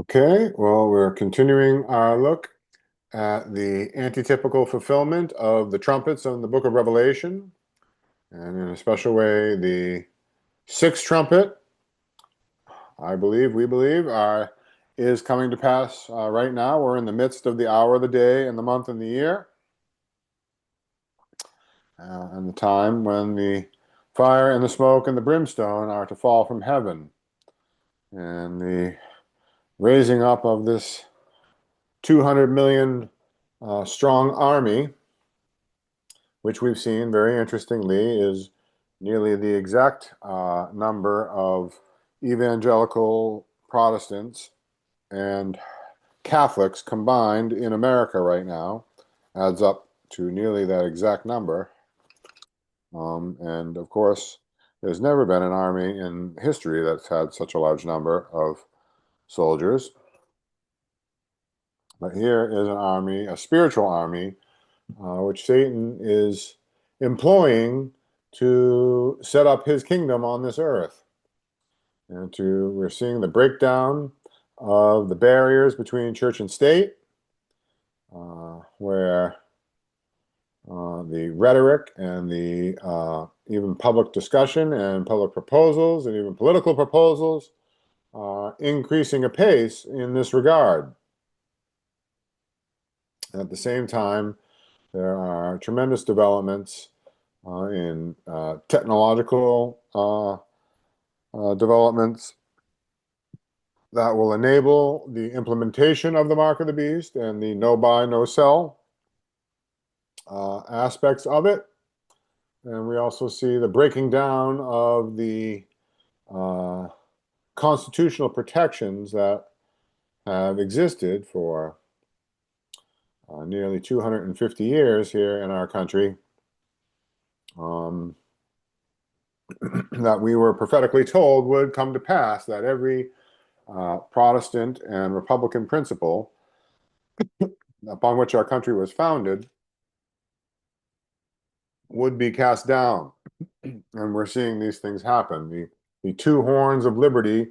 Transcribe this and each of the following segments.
Okay, well, we're continuing our look at the antitypical fulfillment of the trumpets in the book of Revelation, and in a special way, the sixth trumpet, we believe, is coming to pass right now. We're in the midst of the hour of the day and the month and the year, and the time when the fire and the smoke and the brimstone are to fall from heaven, and the raising up of this 200 million strong army, which we've seen, very interestingly, is nearly the exact number of evangelical Protestants and Catholics combined in America right now. Adds up to nearly that exact number. And of course, there's never been an army in history that's had such a large number of soldiers. But here is an army, a spiritual army, which Satan is employing to set up his kingdom on this earth. We're seeing the breakdown of the barriers between church and state, where the rhetoric and the even public discussion and public proposals and even political proposals increasing apace in this regard. At the same time, there are tremendous developments in technological developments that will enable the implementation of the mark of the beast and the no buy, no sell aspects of it. And we also see the breaking down of the constitutional protections that have existed for nearly 250 years here in our country, that we were prophetically told would come to pass, that every Protestant and Republican principle upon which our country was founded would be cast down. And we're seeing these things happen. The two horns of liberty,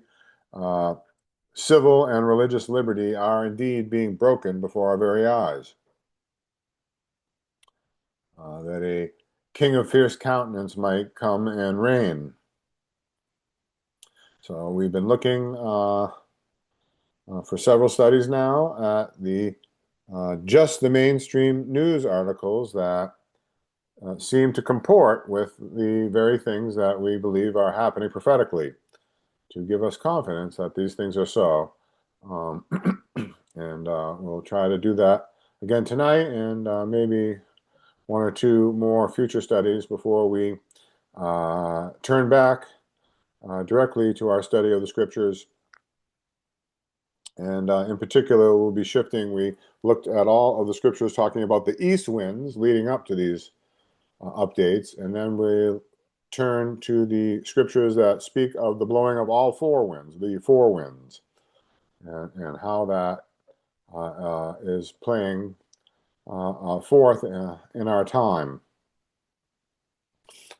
civil and religious liberty, are indeed being broken before our very eyes. That a king of fierce countenance might come and reign. So we've been looking for several studies now at just the mainstream news articles that seem to comport with the very things that we believe are happening prophetically, to give us confidence that these things are so. And we'll try to do that again tonight, and maybe one or two more future studies before we turn back directly to our study of the scriptures. And in particular, we'll be shifting. We looked at all of the scriptures talking about the east winds leading up to these updates, and then we'll turn to the scriptures that speak of the blowing of all four winds, the four winds, and how that is playing forth in our time.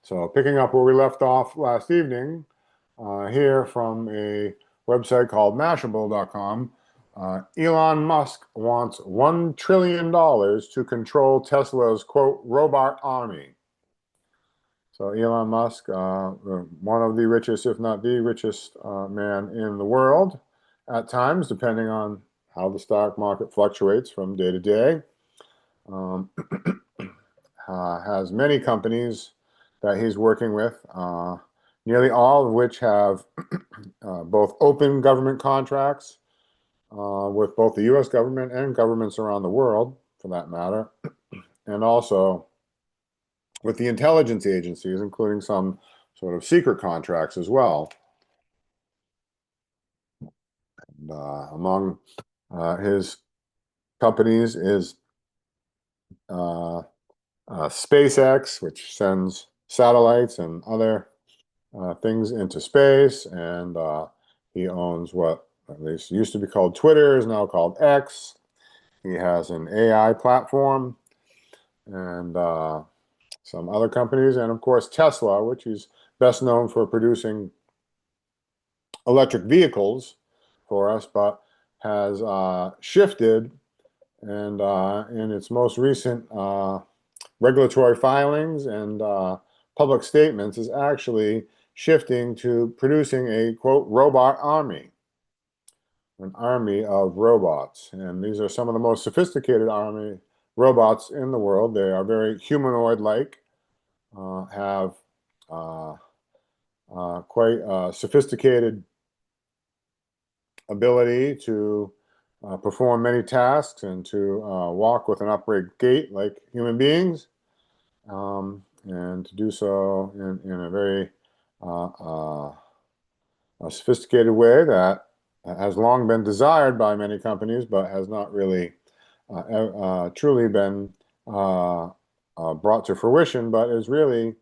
So picking up where we left off last evening, here from a website called Mashable.com, Elon Musk wants $1 trillion to control Tesla's, quote, robot army. So Elon Musk, one of the richest, if not the richest man in the world at times, depending on how the stock market fluctuates from day to day, has many companies that he's working with, nearly all of which have both open government contracts with both the U.S. government and governments around the world, for that matter, and also with the intelligence agencies, including some sort of secret contracts as well. And, among his companies is SpaceX, which sends satellites and other things into space, and he owns what at least used to be called Twitter, is now called X. He has an AI platform and some other companies, and of course Tesla, which is best known for producing electric vehicles for us, but has shifted, and in its most recent regulatory filings and public statements is actually shifting to producing a, quote, robot army, an army of robots. And these are some of the most sophisticated army robots in the world. They are very humanoid-like, have quite sophisticated ability to perform many tasks and to walk with an upright gait like human beings, and to do so in a very a sophisticated way that has long been desired by many companies, but has not really truly been brought to fruition, but is really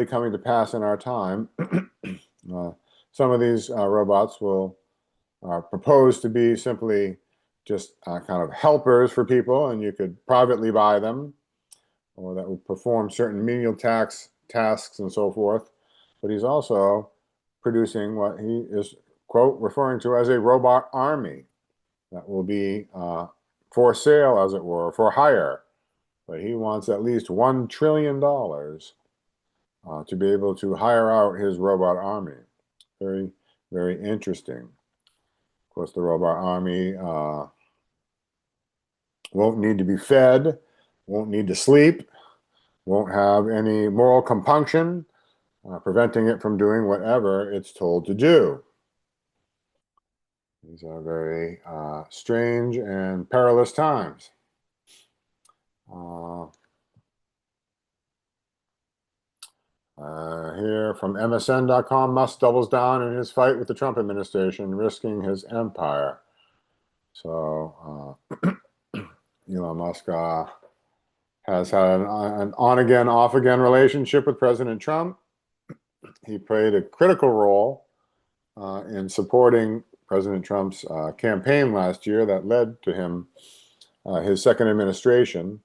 coming to pass in our time. uh, some of these robots will are proposed to be simply just kind of helpers for people, and you could privately buy them, or that would perform certain menial tasks and so forth. But he's also producing what he is, quote, referring to as a robot army that will be for sale, as it were, for hire. But he wants at least $1 trillion to be able to hire out his robot army. Very, very interesting. Of course, the robot army won't need to be fed, won't need to sleep, won't have any moral compunction, preventing it from doing whatever it's told to do. These are very strange and perilous times. Here from MSN.com, Musk doubles down in his fight with the Trump administration, risking his empire. So Elon Musk has had an on-again, off-again relationship with President Trump. He played a critical role in supporting President Trump's campaign last year that led to him, his second administration,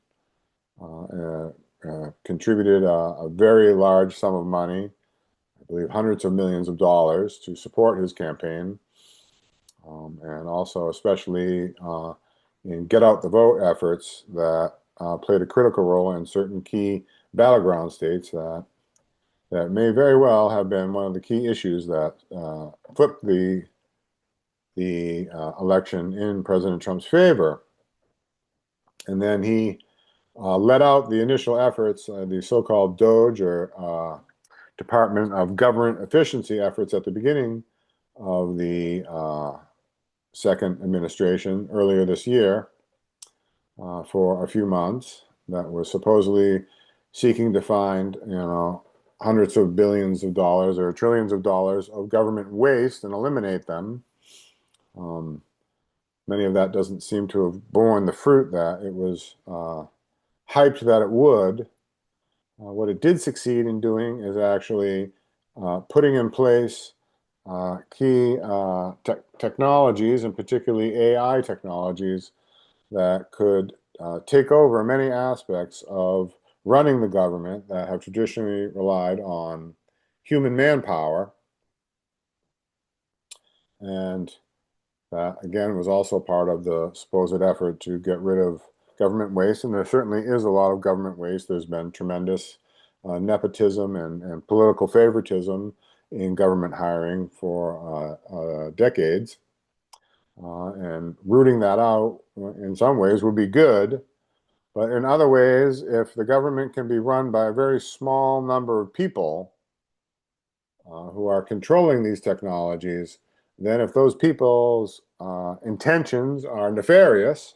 contributed a very large sum of money, I believe hundreds of millions of dollars, to support his campaign, and also especially in get out the vote efforts that played a critical role in certain key battleground states that may very well have been one of the key issues that flipped the election in President Trump's favor. And then he let out the initial efforts, the so-called DOGE, or Department of Government Efficiency efforts, at the beginning of the second administration earlier this year, for a few months, that was supposedly seeking to find, hundreds of billions of dollars or trillions of dollars of government waste and eliminate them. Many of that doesn't seem to have borne the fruit that it was hyped that it would. What it did succeed in doing is actually putting in place key technologies, and particularly AI technologies, that could take over many aspects of running the government that have traditionally relied on human manpower. And that, again, was also part of the supposed effort to get rid of government waste. And there certainly is a lot of government waste. There's been tremendous nepotism and political favoritism in government hiring for decades. And rooting that out in some ways would be good. But in other ways, if the government can be run by a very small number of people who are controlling these technologies, then if those people's intentions are nefarious,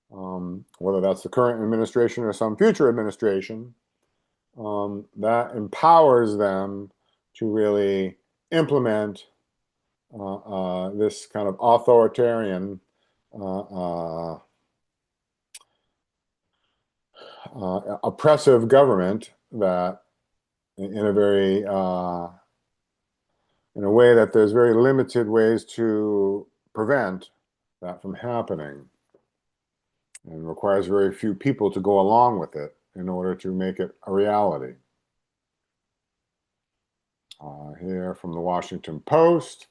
whether that's the current administration or some future administration, that empowers them to really implement this kind of authoritarian oppressive government that in a very in a way that there's very limited ways to prevent that from happening, and requires very few people to go along with it in order to make it a reality. Here from the Washington Post,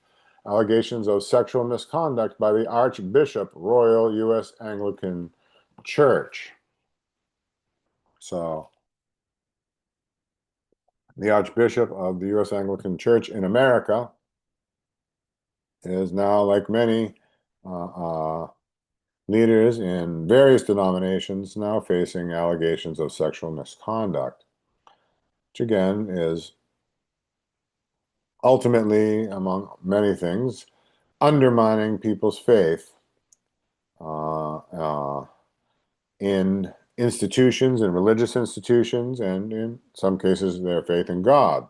allegations of sexual misconduct by the Archbishop, Royal U.S. Anglican Church. So, the Archbishop of the U.S. Anglican Church in America is now, like many leaders in various denominations, now facing allegations of sexual misconduct, which again is ultimately, among many things, undermining people's faith in institutions and religious institutions, and in some cases, their faith in God.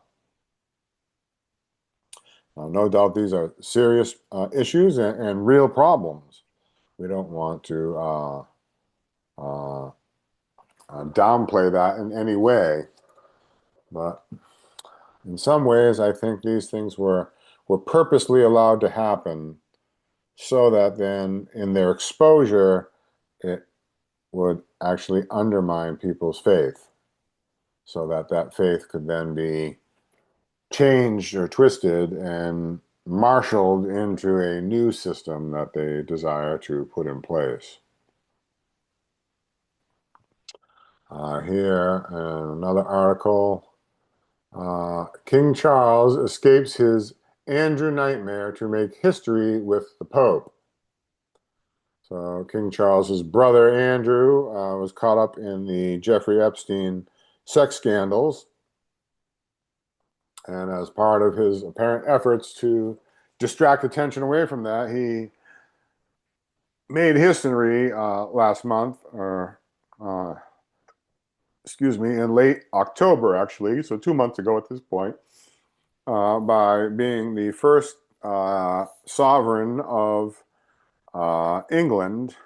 No doubt these are serious issues and real problems. We don't want to downplay that in any way, but in some ways, I think these things were purposely allowed to happen so that then in their exposure, it would actually undermine people's faith, so that that faith could then be changed or twisted and marshaled into a new system that they desire to put in place. Here, another article. King Charles escapes his Andrew nightmare to make history with the Pope. So King Charles's brother Andrew was caught up in the Jeffrey Epstein sex scandals, and as part of his apparent efforts to distract attention away from that, he made history last month, or excuse me, in late October, actually, so 2 months ago at this point, by being the first sovereign of England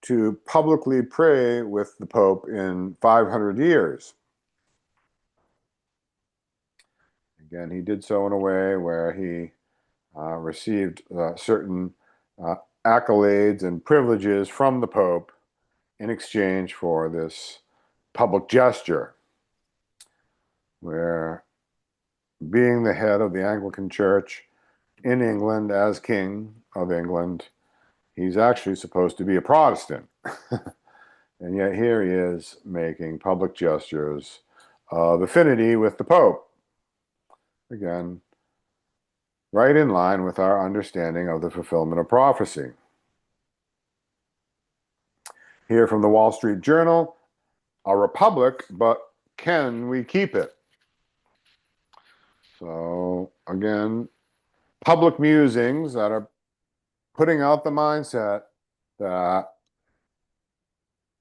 to publicly pray with the Pope in 500 years. Again, he did so in a way where he received certain accolades and privileges from the Pope in exchange for this public gesture, where being the head of the Anglican Church in England as King of England, he's actually supposed to be a Protestant. And yet here he is making public gestures of affinity with the Pope. Again, right in line with our understanding of the fulfillment of prophecy. Here from the Wall Street Journal, a republic, but can we keep it? So again, public musings that are putting out the mindset that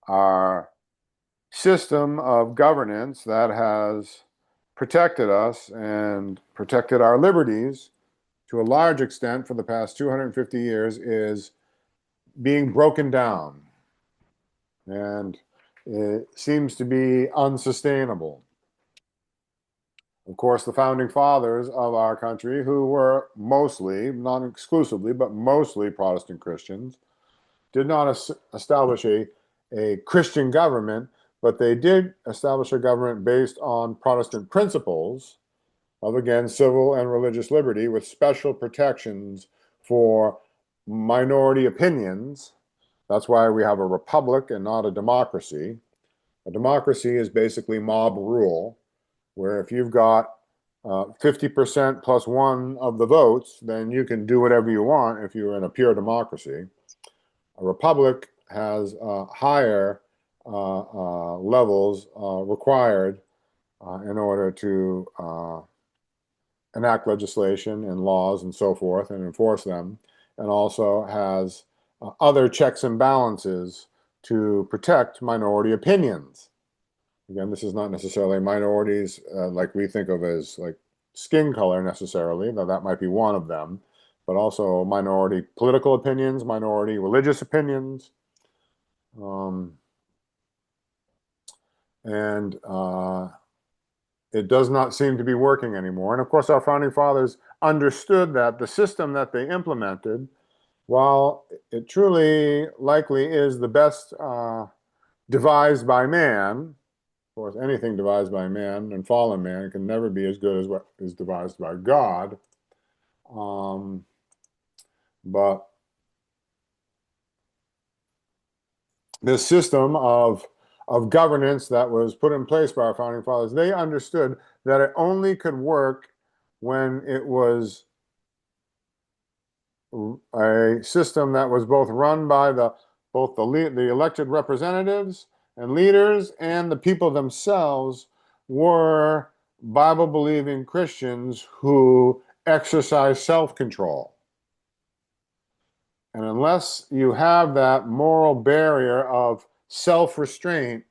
our system of governance that has protected us and protected our liberties to a large extent for the past 250 years is being broken down, and it seems to be unsustainable. Of course, the founding fathers of our country, who were mostly, not exclusively, but mostly Protestant Christians, did not establish a Christian government, but they did establish a government based on Protestant principles of, again, civil and religious liberty, with special protections for minority opinions. That's why we have a republic and not a democracy. A democracy is basically mob rule, where if you've got 50% plus one of the votes, then you can do whatever you want if you're in a pure democracy. A republic has higher levels required in order to enact legislation and laws and so forth and enforce them, and also has other checks and balances to protect minority opinions. Again, this is not necessarily minorities like we think of as like skin color necessarily, though that might be one of them, but also minority political opinions, minority religious opinions, and it does not seem to be working anymore. And of course, our founding fathers understood that the system that they implemented, while it truly likely is the best devised by man, of course, anything devised by man and fallen man can never be as good as what is devised by God. But this system of governance that was put in place by our founding fathers, they understood that it only could work when it was a system that was both run by the elected representatives and leaders, and the people themselves were Bible-believing Christians who exercise self-control. And unless you have that moral barrier of self-restraint,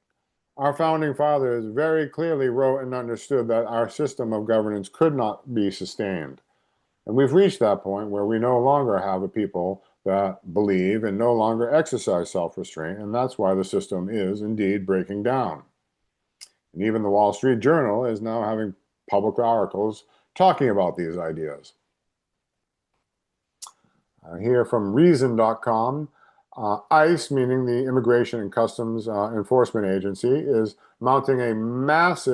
our founding fathers very clearly wrote and understood that our system of governance could not be sustained. And we've reached that point where we no longer have a people that believe and no longer exercise self-restraint, and that's why the system is indeed breaking down. And even the Wall Street Journal is now having public articles talking about these ideas. Here from reason.com, ICE, meaning the Immigration and Customs Enforcement Agency, is mounting a mass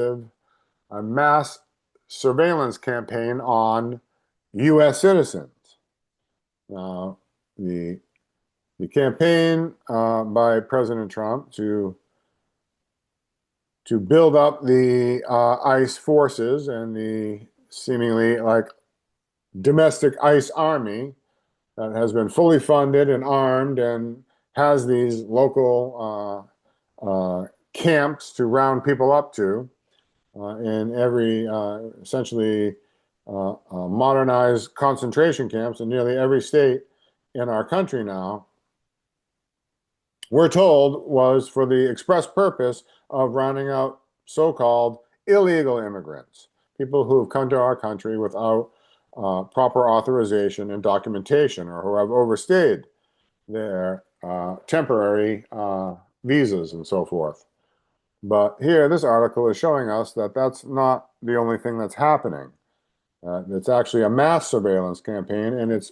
surveillance campaign on U.S. citizens. Now, the campaign by President Trump to build up the ICE forces and the seemingly like domestic ICE army that has been fully funded and armed and has these local camps to round people up to in every essentially modernized concentration camps in nearly every state in our country now, we're told was for the express purpose of rounding out so-called illegal immigrants, people who have come to our country without proper authorization and documentation, or who have overstayed their temporary visas and so forth. But here, this article is showing us that that's not the only thing that's happening. It's actually a mass surveillance campaign, and it's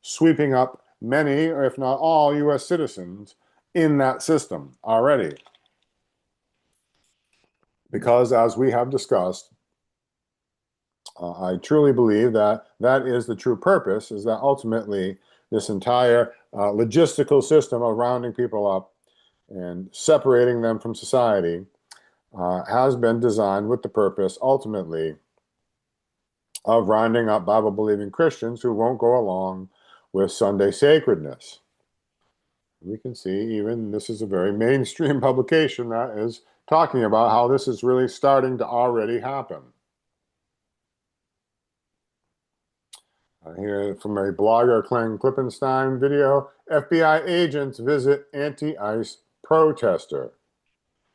sweeping up many, if not all, U.S. citizens in that system already. Because, as we have discussed, I truly believe that that is the true purpose, is that ultimately this entire logistical system of rounding people up and separating them from society has been designed with the purpose, ultimately, of rounding up Bible-believing Christians who won't go along with Sunday sacredness. We can see even this is a very mainstream publication that is talking about how this is really starting to already happen. Here from a blogger, Glenn Klippenstein video, FBI agents visit anti-ICE protester.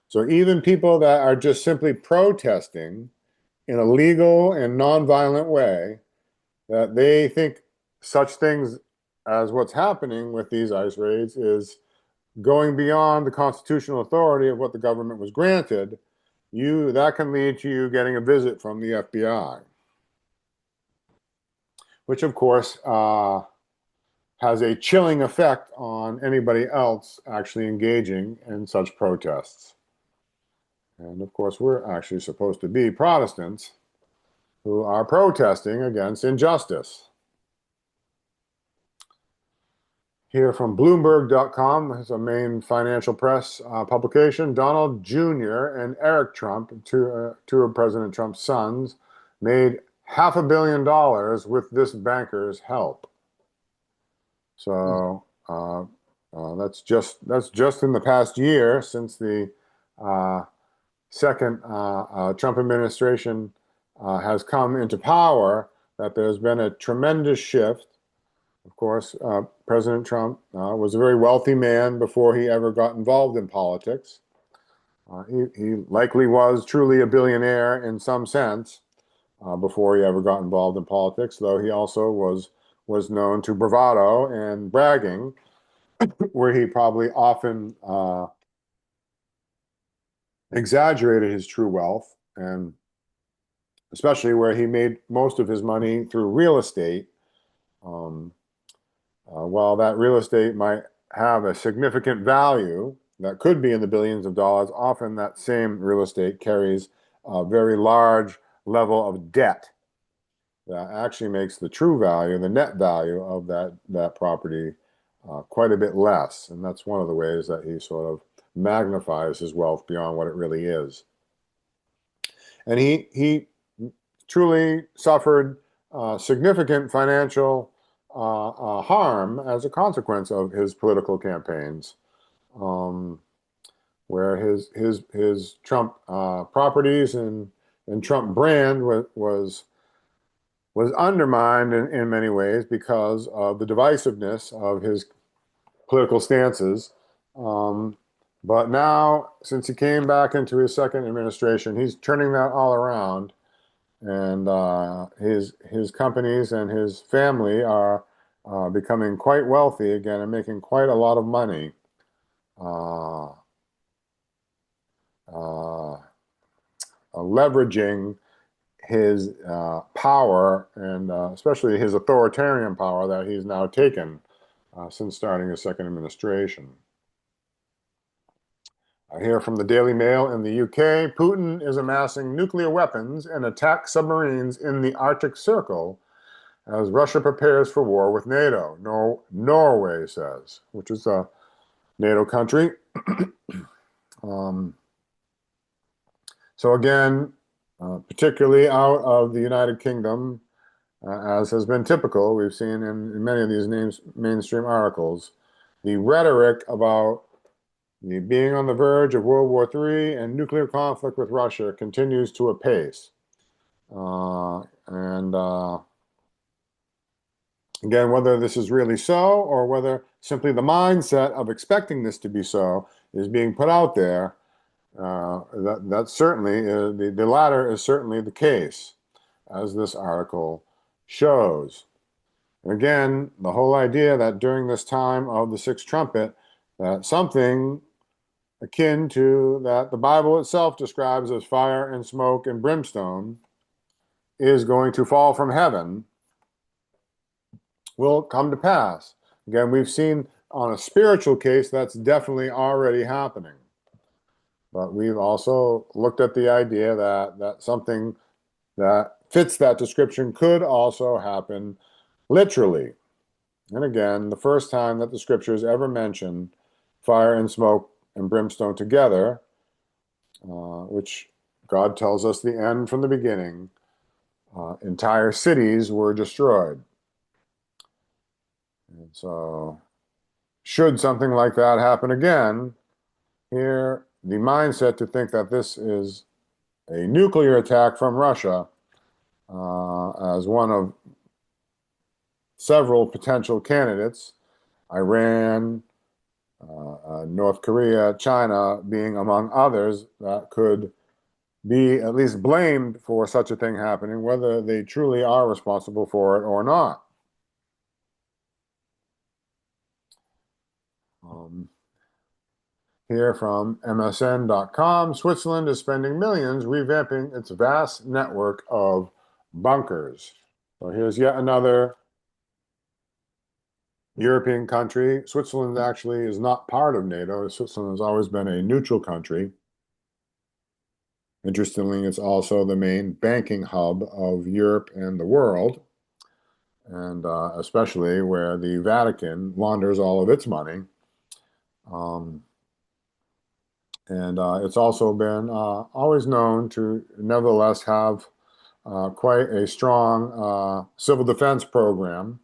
So even people that are just simply protesting in a legal and nonviolent way, that they think such things as what's happening with these ICE raids is going beyond the constitutional authority of what the government was granted, that can lead to you getting a visit from the FBI, which of course has a chilling effect on anybody else actually engaging in such protests. And of course, we're actually supposed to be Protestants who are protesting against injustice. Here from Bloomberg.com, is a main financial press publication. Donald Jr. and Eric Trump, two of President Trump's sons, made $500 million with this banker's help. So that's just in the past year, since the second Trump administration has come into power, that there's been a tremendous shift. Of course, President Trump was a very wealthy man before he ever got involved in politics. He likely was truly a billionaire in some sense before he ever got involved in politics, though he also was known to bravado and bragging, where he probably often exaggerated his true wealth, and especially where he made most of his money through real estate. While that real estate might have a significant value that could be in the billions of dollars, often that same real estate carries a very large level of debt that actually makes the true value, the net value of that property quite a bit less. And that's one of the ways that he sort of magnifies his wealth beyond what it really is. And he truly suffered significant financial harm as a consequence of his political campaigns, where his Trump properties and Trump brand was undermined in many ways because of the divisiveness of his political stances. But now, since he came back into his second administration, he's turning that all around, and his companies and his family are becoming quite wealthy again and making quite a lot of money. Uh, uh, Leveraging his power and especially his authoritarian power that he's now taken since starting his second administration. I hear from the Daily Mail in the UK, Putin is amassing nuclear weapons and attack submarines in the Arctic Circle as Russia prepares for war with NATO. Norway says, which is a NATO country. um, so again, particularly out of the United Kingdom, as has been typical, we've seen in many of these mainstream articles, the rhetoric about the being on the verge of World War III and nuclear conflict with Russia continues to apace. And again, whether this is really so or whether simply the mindset of expecting this to be so is being put out there, that certainly the latter is certainly the case, as this article shows. And again, the whole idea that during this time of the Sixth Trumpet, that something akin to that the Bible itself describes as fire and smoke and brimstone is going to fall from heaven will come to pass. Again, we've seen on a spiritual case that's definitely already happening. But we've also looked at the idea that something that fits that description could also happen literally. And again, the first time that the scriptures ever mention fire and smoke and brimstone together, which God tells us the end from the beginning, entire cities were destroyed. And so, should something like that happen again, here, the mindset to think that this is a nuclear attack from Russia as one of several potential candidates, Iran, North Korea, China being among others that could be at least blamed for such a thing happening, whether they truly are responsible for it or not. Here from MSN.com, Switzerland is spending millions revamping its vast network of bunkers. So here's yet another European country. Switzerland actually is not part of NATO. Switzerland has always been a neutral country. Interestingly, it's also the main banking hub of Europe and the world, and especially where the Vatican launders all of its money. And it's also been always known to nevertheless have quite a strong civil defense program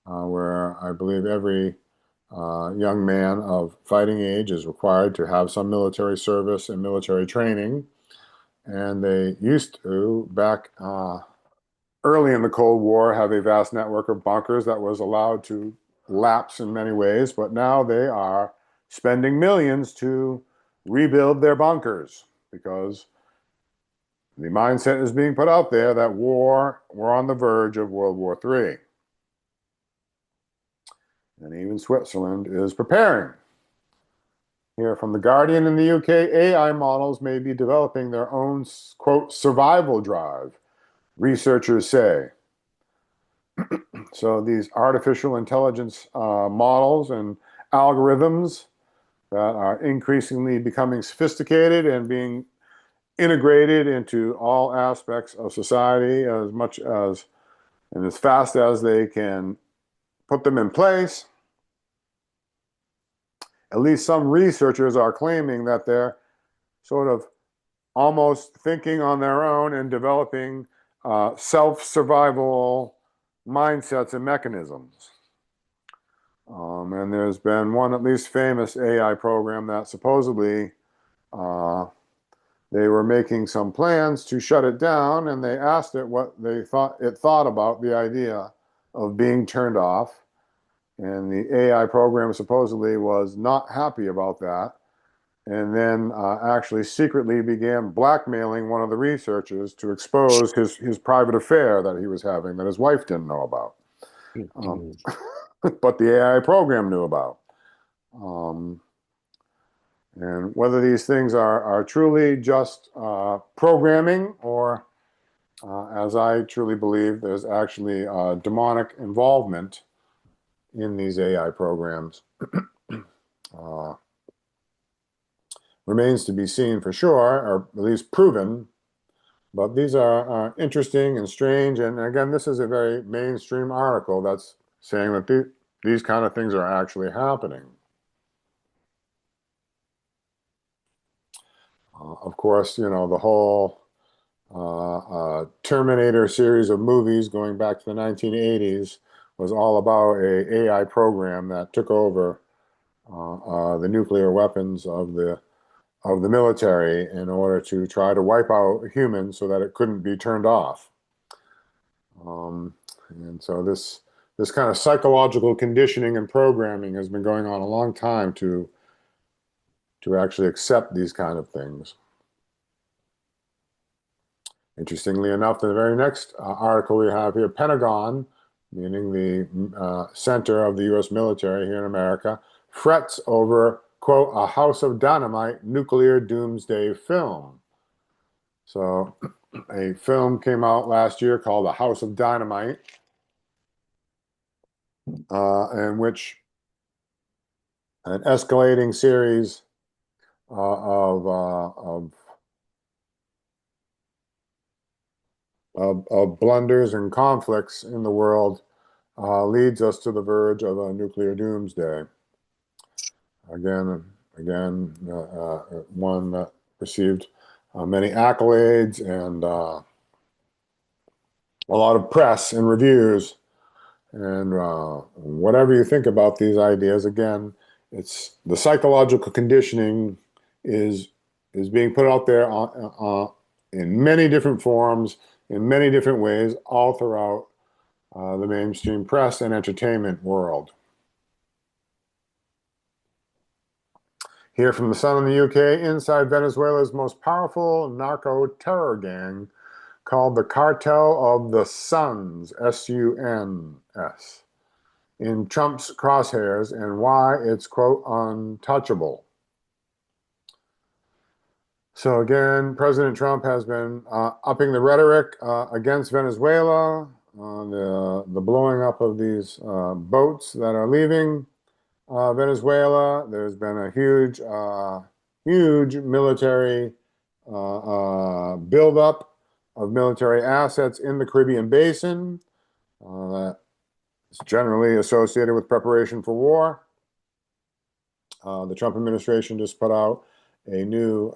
where I believe every young man of fighting age is required to have some military service and military training. And they used to, back early in the Cold War, have a vast network of bunkers that was allowed to lapse in many ways, but now they are spending millions to rebuild their bunkers because the mindset is being put out there that we're on the verge of World War III. And even Switzerland is preparing. Here from The Guardian in the UK, AI models may be developing their own, quote, survival drive, researchers say. So these artificial intelligence models and algorithms that are increasingly becoming sophisticated and being integrated into all aspects of society as much as And as fast as they can put them in place, at least some researchers are claiming that they're sort of almost thinking on their own and developing self-survival mindsets and mechanisms. And there's been one at least famous AI program that supposedly uh, they were making some plans to shut it down, and they asked it what it thought about the idea of being turned off. And the AI program supposedly was not happy about that, and then actually secretly began blackmailing one of the researchers to expose his private affair that he was having that his wife didn't know about. Um, but the AI program knew about. Um, and whether these things are truly just programming or, as I truly believe, there's actually demonic involvement in these AI programs uh, remains to be seen for sure, or at least proven. But these are interesting and strange. And again, this is a very mainstream article that's saying that these kind of things are actually happening. Of course, you know, the whole Terminator series of movies going back to the 1980s was all about a AI program that took over the nuclear weapons of the military in order to try to wipe out humans so that it couldn't be turned off. Um, and so this kind of psychological conditioning and programming has been going on a long time to actually accept these kind of things. Interestingly enough, the very next article we have here, Pentagon, meaning the center of the U.S. military here in America, frets over, quote, a House of Dynamite nuclear doomsday film. So a film came out last year called The House of Dynamite, in which an escalating series of blunders and conflicts in the world leads us to the verge of a nuclear doomsday. Again, one that received many accolades and a lot of press and reviews. And whatever you think about these ideas, again, it's the psychological conditioning is being put out there in many different forms, in many different ways, all throughout the mainstream press and entertainment world. Here from the Sun in the UK, inside Venezuela's most powerful narco-terror gang called the Cartel of the Suns, S-U-N-S, in Trump's crosshairs and why it's, quote, untouchable. So again, President Trump has been upping the rhetoric against Venezuela, the blowing up of these boats that are leaving Venezuela. There's been a huge military buildup of military assets in the Caribbean basin that is generally associated with preparation for war. The Trump administration just put out a new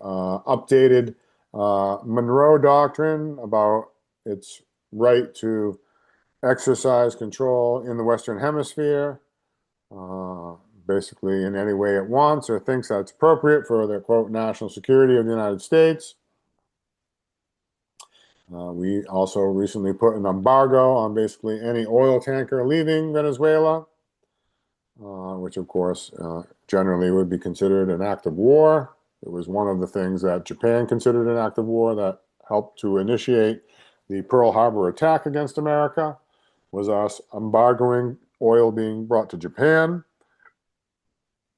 updated Monroe Doctrine about its right to exercise control in the Western Hemisphere, basically in any way it wants or thinks that's appropriate for the, quote, national security of the United States. We also recently put an embargo on basically any oil tanker leaving Venezuela, which of course generally would be considered an act of war. It was one of the things that Japan considered an act of war that helped to initiate the Pearl Harbor attack against America, was us embargoing oil being brought to Japan.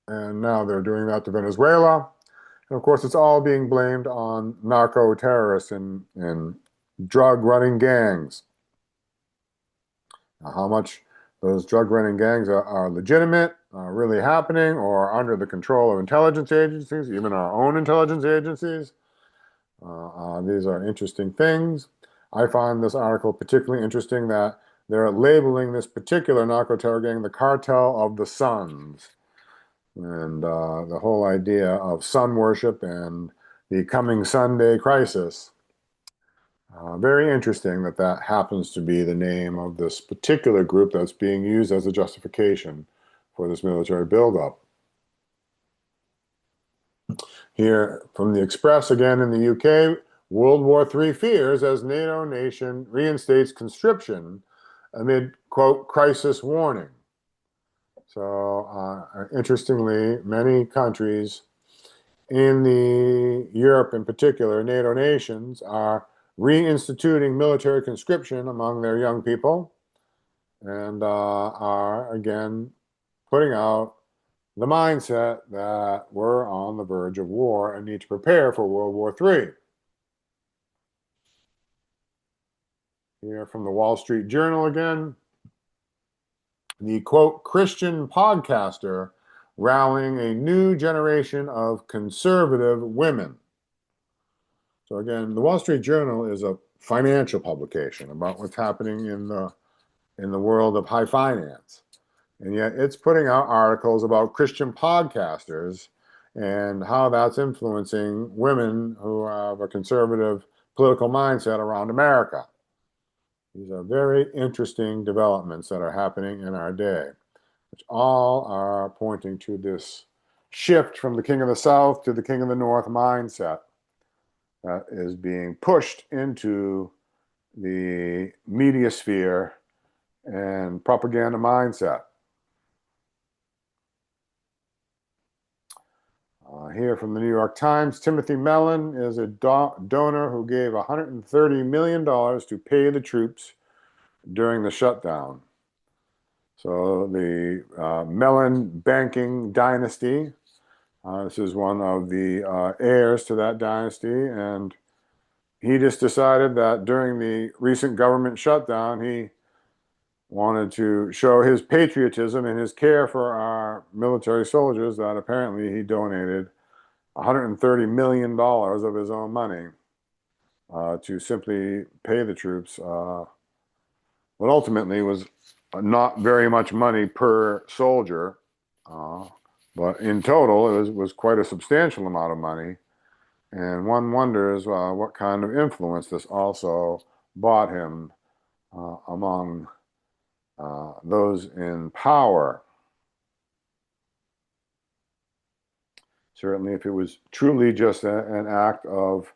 And now they're doing that to Venezuela. And of course, it's all being blamed on narco-terrorists and drug-running gangs. Now, how much those drug-running gangs are legitimate, really happening, or under the control of intelligence agencies, even our own intelligence agencies, these are interesting things. I find this article particularly interesting that they're labeling this particular narco-terror gang the Cartel of the Suns. And the whole idea of sun worship and the coming Sunday crisis. Very interesting that that happens to be the name of this particular group that's being used as a justification for this military buildup. Here from the Express again in the UK, World War III fears as NATO nation reinstates conscription amid, quote, crisis warning. So, interestingly, many countries in the Europe in particular, NATO nations, are reinstituting military conscription among their young people and are again putting out the mindset that we're on the verge of war and need to prepare for World War III. Here from the Wall Street Journal again, the quote, Christian podcaster rallying a new generation of conservative women. So again, the Wall Street Journal is a financial publication about what's happening in the world of high finance. And yet it's putting out articles about Christian podcasters and how that's influencing women who have a conservative political mindset around America. These are very interesting developments that are happening in our day, which all are pointing to this shift from the King of the South to the King of the North mindset that is being pushed into the media sphere and propaganda mindset. Here from the New York Times, Timothy Mellon is a donor who gave $130 million to pay the troops during the shutdown. So the Mellon banking dynasty, this is one of the heirs to that dynasty, and he just decided that during the recent government shutdown, he wanted to show his patriotism and his care for our military soldiers that apparently he donated $130 million of his own money to simply pay the troops. But ultimately was not very much money per soldier. But in total, it was quite a substantial amount of money. And one wonders what kind of influence this also bought him among those in power. Certainly, if it was truly just an act of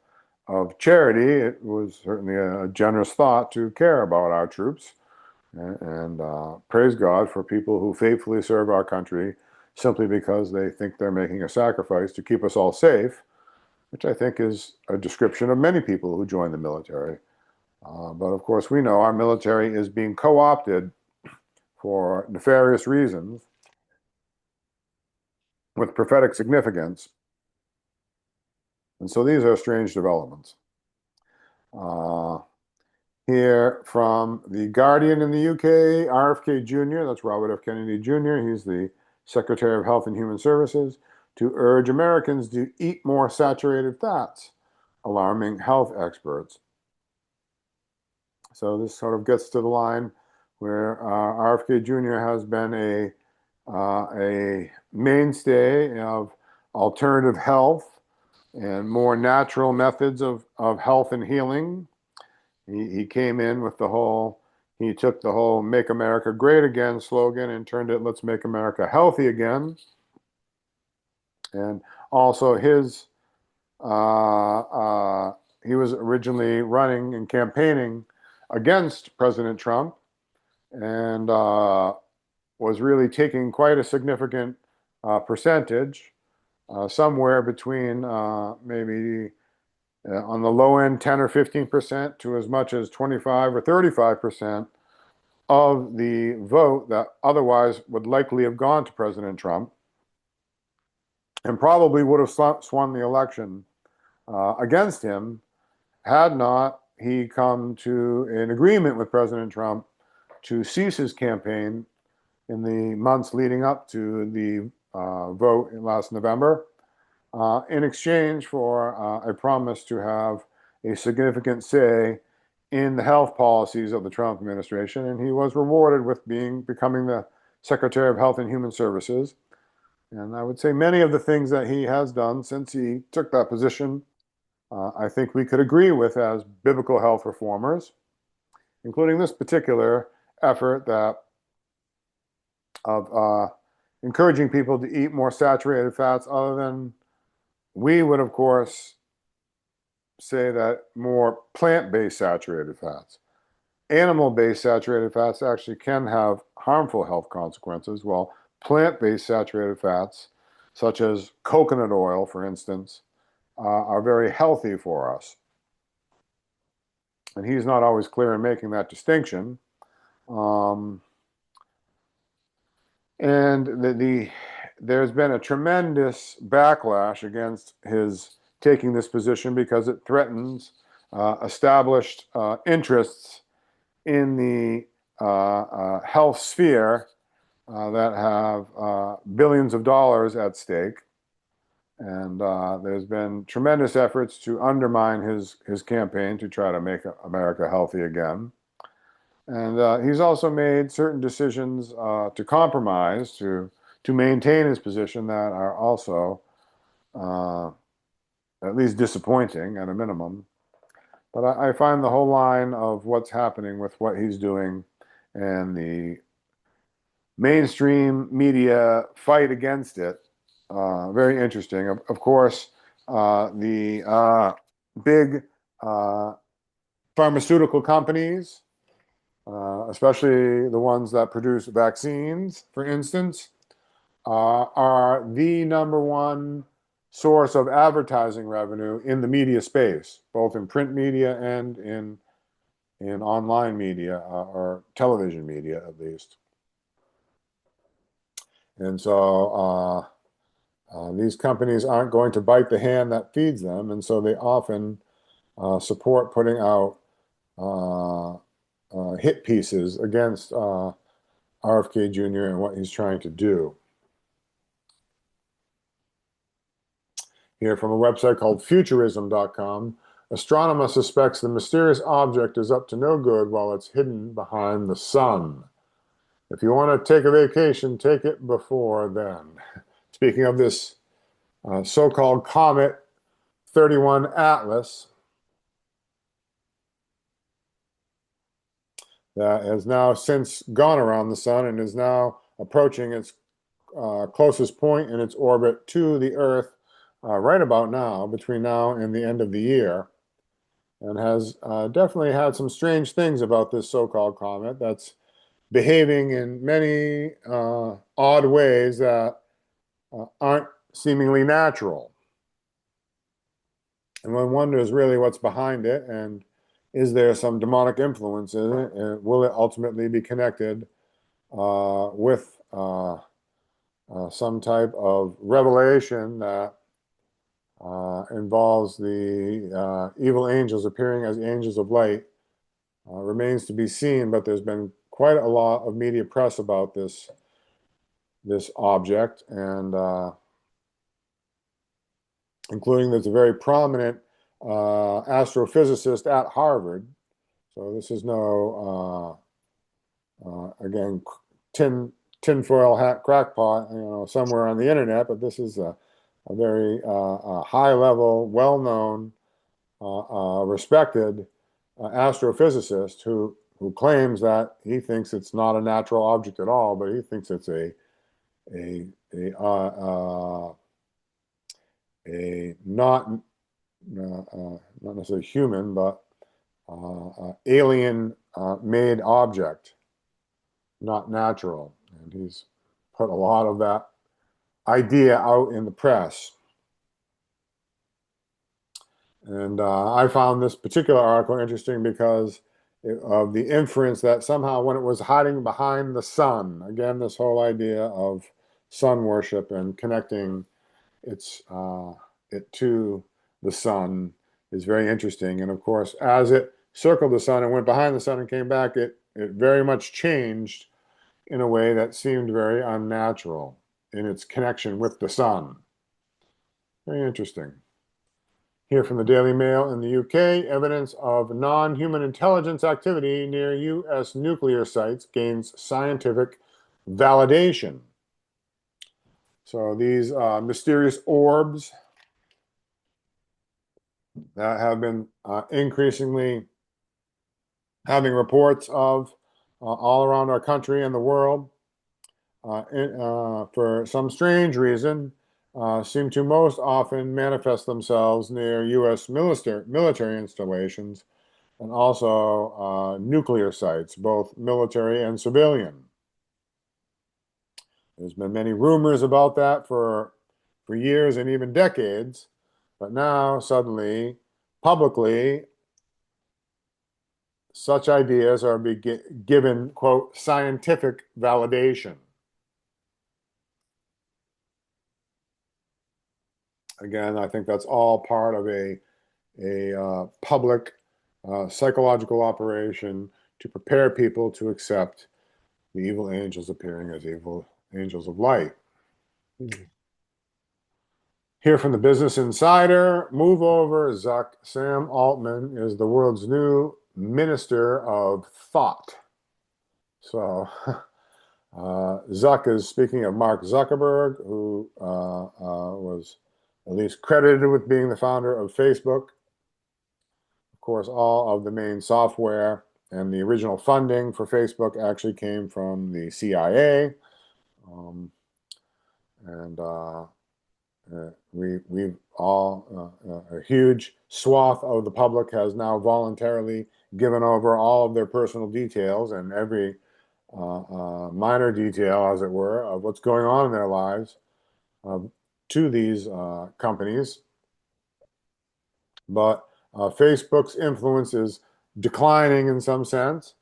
charity, it was certainly a generous thought to care about our troops. And praise God for people who faithfully serve our country simply because they think they're making a sacrifice to keep us all safe, which I think is a description of many people who join the military. But of course, we know our military is being co-opted for nefarious reasons with prophetic significance. And so these are strange developments. Here from The Guardian in the UK, RFK Jr., that's Robert F. Kennedy Jr., he's the Secretary of Health and Human Services, to urge Americans to eat more saturated fats, alarming health experts. So this sort of gets to the line where RFK Jr. has been a mainstay of alternative health and more natural methods of health and healing. He came in with he took the whole Make America Great Again slogan and turned it, let's make America healthy again. And also he was originally running and campaigning against President Trump and was really taking quite a significant percentage, somewhere between maybe on the low end 10 or 15% to as much as 25 or 35% of the vote that otherwise would likely have gone to President Trump and probably would have swung the election against him had not he come to an agreement with President Trump to cease his campaign in the months leading up to the vote last November, in exchange for a promise to have a significant say in the health policies of the Trump administration, and he was rewarded with becoming the Secretary of Health and Human Services. And I would say many of the things that he has done since he took that position, I think we could agree with as biblical health reformers, including this particular effort that of encouraging people to eat more saturated fats, other than we would, of course, say that more plant-based saturated fats. Animal-based saturated fats actually can have harmful health consequences, while plant-based saturated fats, such as coconut oil, for instance, are very healthy for us. And he's not always clear in making that distinction. Um, and there's been a tremendous backlash against his taking this position because it threatens established interests in the health sphere that have billions of dollars at stake. And there's been tremendous efforts to undermine his campaign to try to make America healthy again. And he's also made certain decisions to compromise to maintain his position that are also at least disappointing at a minimum. But I find the whole line of what's happening with what he's doing and the mainstream media fight against it very interesting. Of course, the big pharmaceutical companies, especially the ones that produce vaccines, for instance, are the number one source of advertising revenue in the media space, both in print media and in online media, or television media at least. And so these companies aren't going to bite the hand that feeds them, and so they often support putting out hit pieces against RFK Jr. and what he's trying to do. Here from a website called futurism.com, astronomer suspects the mysterious object is up to no good while it's hidden behind the sun. If you want to take a vacation, take it before then. Speaking of this so-called Comet 31 Atlas that has now since gone around the sun and is now approaching its closest point in its orbit to the Earth right about now, between now and the end of the year, and has definitely had some strange things about this so-called comet that's behaving in many odd ways that aren't seemingly natural. And one wonders really what's behind it, and is there some demonic influence in it, and will it ultimately be connected with some type of revelation that involves the evil angels appearing as angels of light? Remains to be seen, but there's been quite a lot of media press about this object, and including there's a very prominent astrophysicist at Harvard. So this is no again tinfoil hat crackpot, somewhere on the internet, but this is a very high level, well known, respected astrophysicist who claims that he thinks it's not a natural object at all, but he thinks it's a not necessarily human, but alien made object, not natural. And he's put a lot of that idea out in the press. And I found this particular article interesting because of the inference that somehow when it was hiding behind the sun, again, this whole idea of sun worship and connecting it to the sun is very interesting. And of course, as it circled the sun and went behind the sun and came back, it very much changed in a way that seemed very unnatural in its connection with the sun. Very interesting. Here from the Daily Mail in the UK, evidence of non-human intelligence activity near US nuclear sites gains scientific validation. So these mysterious orbs that have been increasingly having reports of all around our country and the world, for some strange reason, seem to most often manifest themselves near U.S. military installations and also nuclear sites, both military and civilian. There's been many rumors about that for years and even decades, but now suddenly, publicly, such ideas are given, quote, scientific validation. Again, I think that's all part of a public psychological operation to prepare people to accept the evil angels appearing as evil angels of light. Here from the Business Insider, move over, Zuck. Sam Altman is the world's new minister of thought. So Zuck is speaking of Mark Zuckerberg, who was at least credited with being the founder of Facebook. Of course, all of the main software and the original funding for Facebook actually came from the CIA. And we've all, a huge swath of the public has now voluntarily given over all of their personal details and every minor detail, as it were, of what's going on in their lives to these companies. But Facebook's influence is declining in some sense,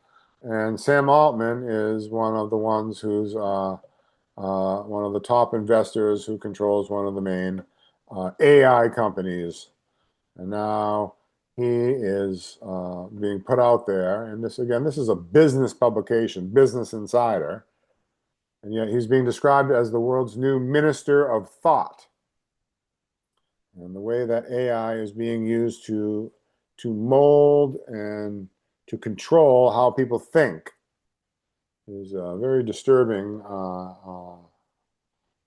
and Sam Altman is one of the ones who's one of the top investors who controls one of the main AI companies. And now he is being put out there. And this, again, this is a business publication, Business Insider. And yet he's being described as the world's new minister of thought. And the way that AI is being used to mold and to control how people think is a very disturbing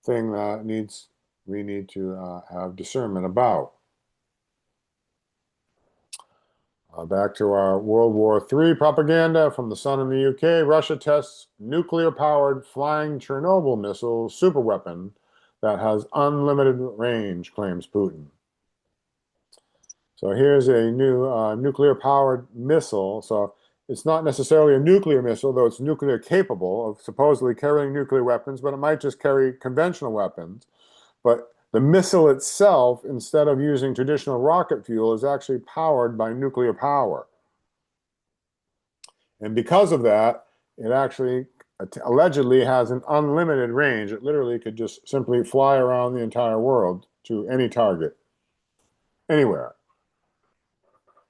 thing that we need to have discernment about. Back to our World War III propaganda from the Sun in the UK. Russia tests nuclear-powered flying Chernobyl missile superweapon that has unlimited range, claims Putin. So here's a new nuclear-powered missile. So it's not necessarily a nuclear missile, though it's nuclear capable of supposedly carrying nuclear weapons, but it might just carry conventional weapons. But the missile itself, instead of using traditional rocket fuel, is actually powered by nuclear power. And because of that, it actually allegedly has an unlimited range. It literally could just simply fly around the entire world to any target, anywhere.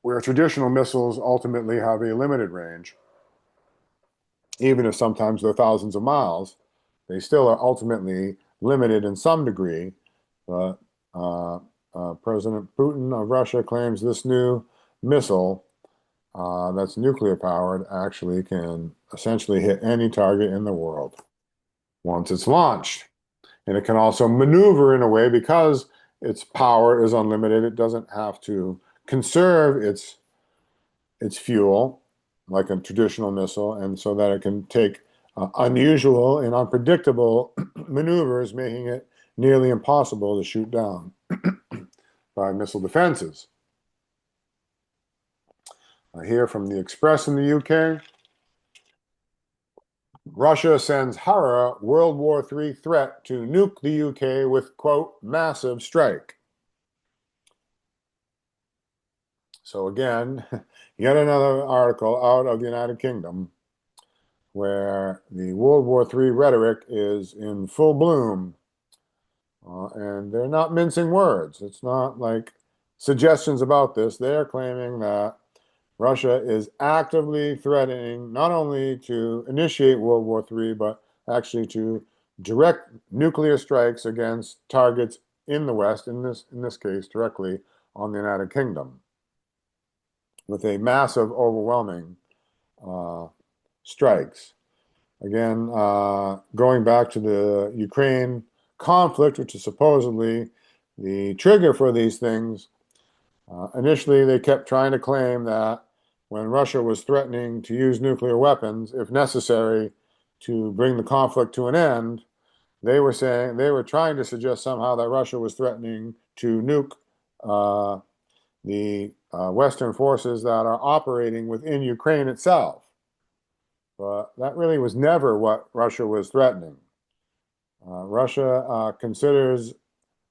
Where traditional missiles ultimately have a limited range, even if sometimes they're thousands of miles, they still are ultimately limited in some degree. But President Putin of Russia claims this new missile that's nuclear powered actually can essentially hit any target in the world once it's launched. And it can also maneuver in a way because its power is unlimited. It doesn't have to conserve its fuel like a traditional missile, and so that it can take unusual and unpredictable maneuvers, making it nearly impossible to shoot down by missile defenses. Here from the Express in the UK, Russia sends horror World War III threat to nuke the UK with, quote, massive strike. So again, yet another article out of the United Kingdom where the World War III rhetoric is in full bloom. And they're not mincing words. It's not like suggestions about this. They're claiming that Russia is actively threatening not only to initiate World War III, but actually to direct nuclear strikes against targets in the West, in this case, directly on the United Kingdom with a massive, overwhelming strikes. Again, going back to the Ukraine conflict, which is supposedly the trigger for these things, initially they kept trying to claim that when Russia was threatening to use nuclear weapons, if necessary, to bring the conflict to an end, they were trying to suggest somehow that Russia was threatening to nuke the Western forces that are operating within Ukraine itself. But that really was never what Russia was threatening. Russia considers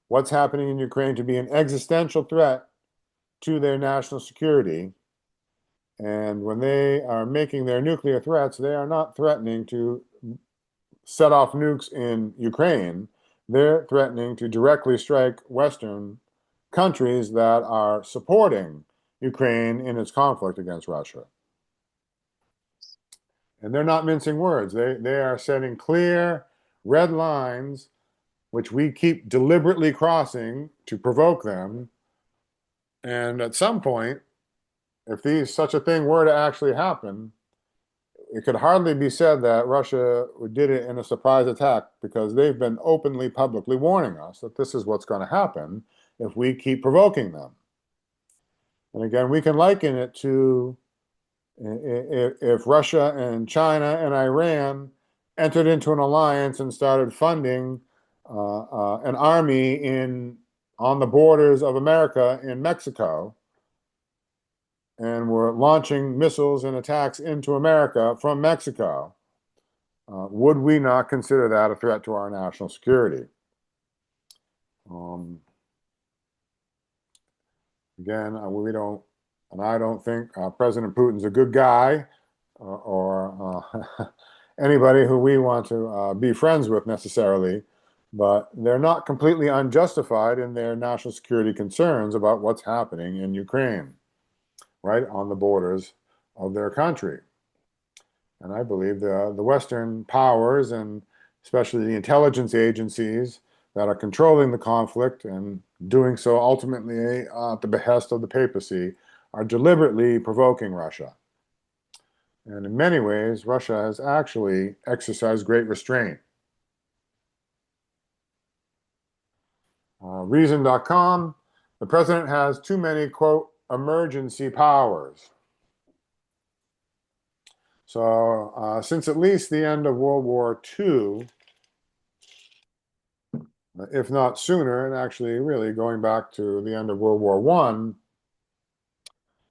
what's happening in Ukraine to be an existential threat to their national security. And when they are making their nuclear threats, they are not threatening to set off nukes in Ukraine. They're threatening to directly strike Western countries that are supporting Ukraine in its conflict against Russia. And they're not mincing words. They are setting clear red lines, which we keep deliberately crossing to provoke them. And at some point, if such a thing were to actually happen, it could hardly be said that Russia did it in a surprise attack, because they've been openly, publicly warning us that this is what's going to happen if we keep provoking them. And again, we can liken it to if Russia and China and Iran entered into an alliance and started funding an army on the borders of America in Mexico, and were launching missiles and attacks into America from Mexico, would we not consider that a threat to our national security? Again, we don't, and I don't think President Putin's a good guy, or anybody who we want to be friends with necessarily, but they're not completely unjustified in their national security concerns about what's happening in Ukraine, right on the borders of their country. And I believe the Western powers, and especially the intelligence agencies that are controlling the conflict and doing so ultimately at the behest of the papacy, are deliberately provoking Russia. And in many ways, Russia has actually exercised great restraint. Reason.com, the president has too many, quote, emergency powers. So since at least the end of World War II, if not sooner, and actually really going back to the end of World War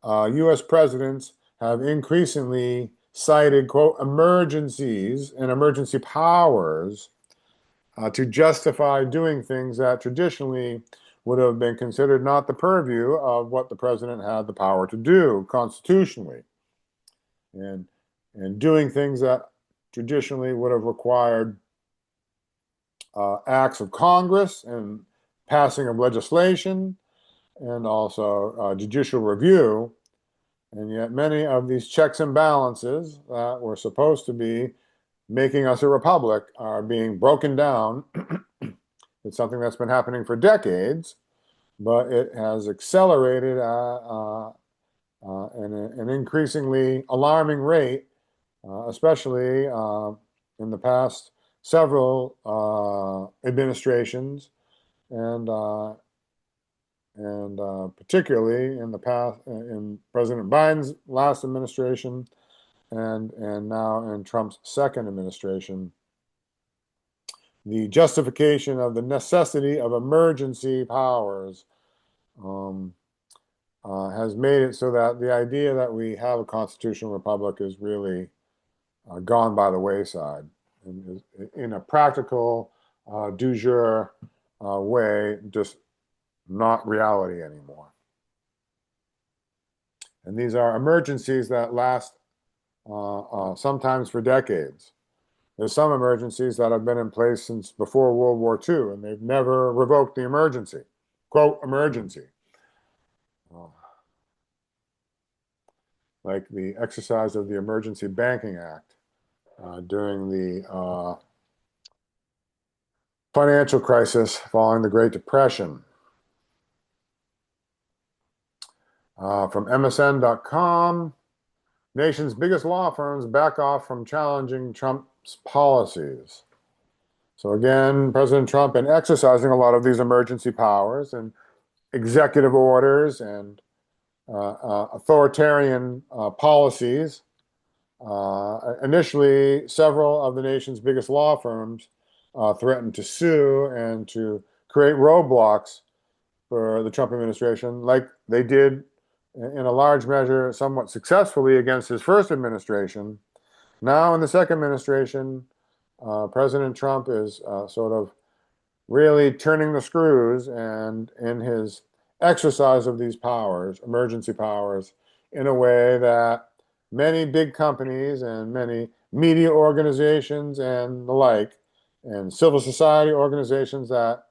I, U.S. presidents have increasingly cited, quote, emergencies and emergency powers to justify doing things that traditionally would have been considered not the purview of what the president had the power to do constitutionally. And doing things that traditionally would have required acts of Congress and passing of legislation, and also judicial review. And yet many of these checks and balances that were supposed to be making us a republic are being broken down. It's something that's been happening for decades, but it has accelerated at an increasingly alarming rate, especially in the past several administrations, and particularly in the past in President Biden's last administration, and now in Trump's second administration. The justification of the necessity of emergency powers has made it so that the idea that we have a constitutional republic is really gone by the wayside, and in a practical, du jour way, just not reality anymore. And these are emergencies that last sometimes for decades. There's some emergencies that have been in place since before World War II, and they've never revoked the emergency. Quote, emergency. Like the exercise of the Emergency Banking Act during the financial crisis following the Great Depression. From MSN.com, nation's biggest law firms back off from challenging Trump's policies. So again, President Trump, in exercising a lot of these emergency powers and executive orders and authoritarian policies, initially several of the nation's biggest law firms threatened to sue and to create roadblocks for the Trump administration, like they did in a large measure, somewhat successfully against his first administration. Now, in the second administration, President Trump is sort of really turning the screws, and in his exercise of these powers, emergency powers, in a way that many big companies and many media organizations and the like, and civil society organizations that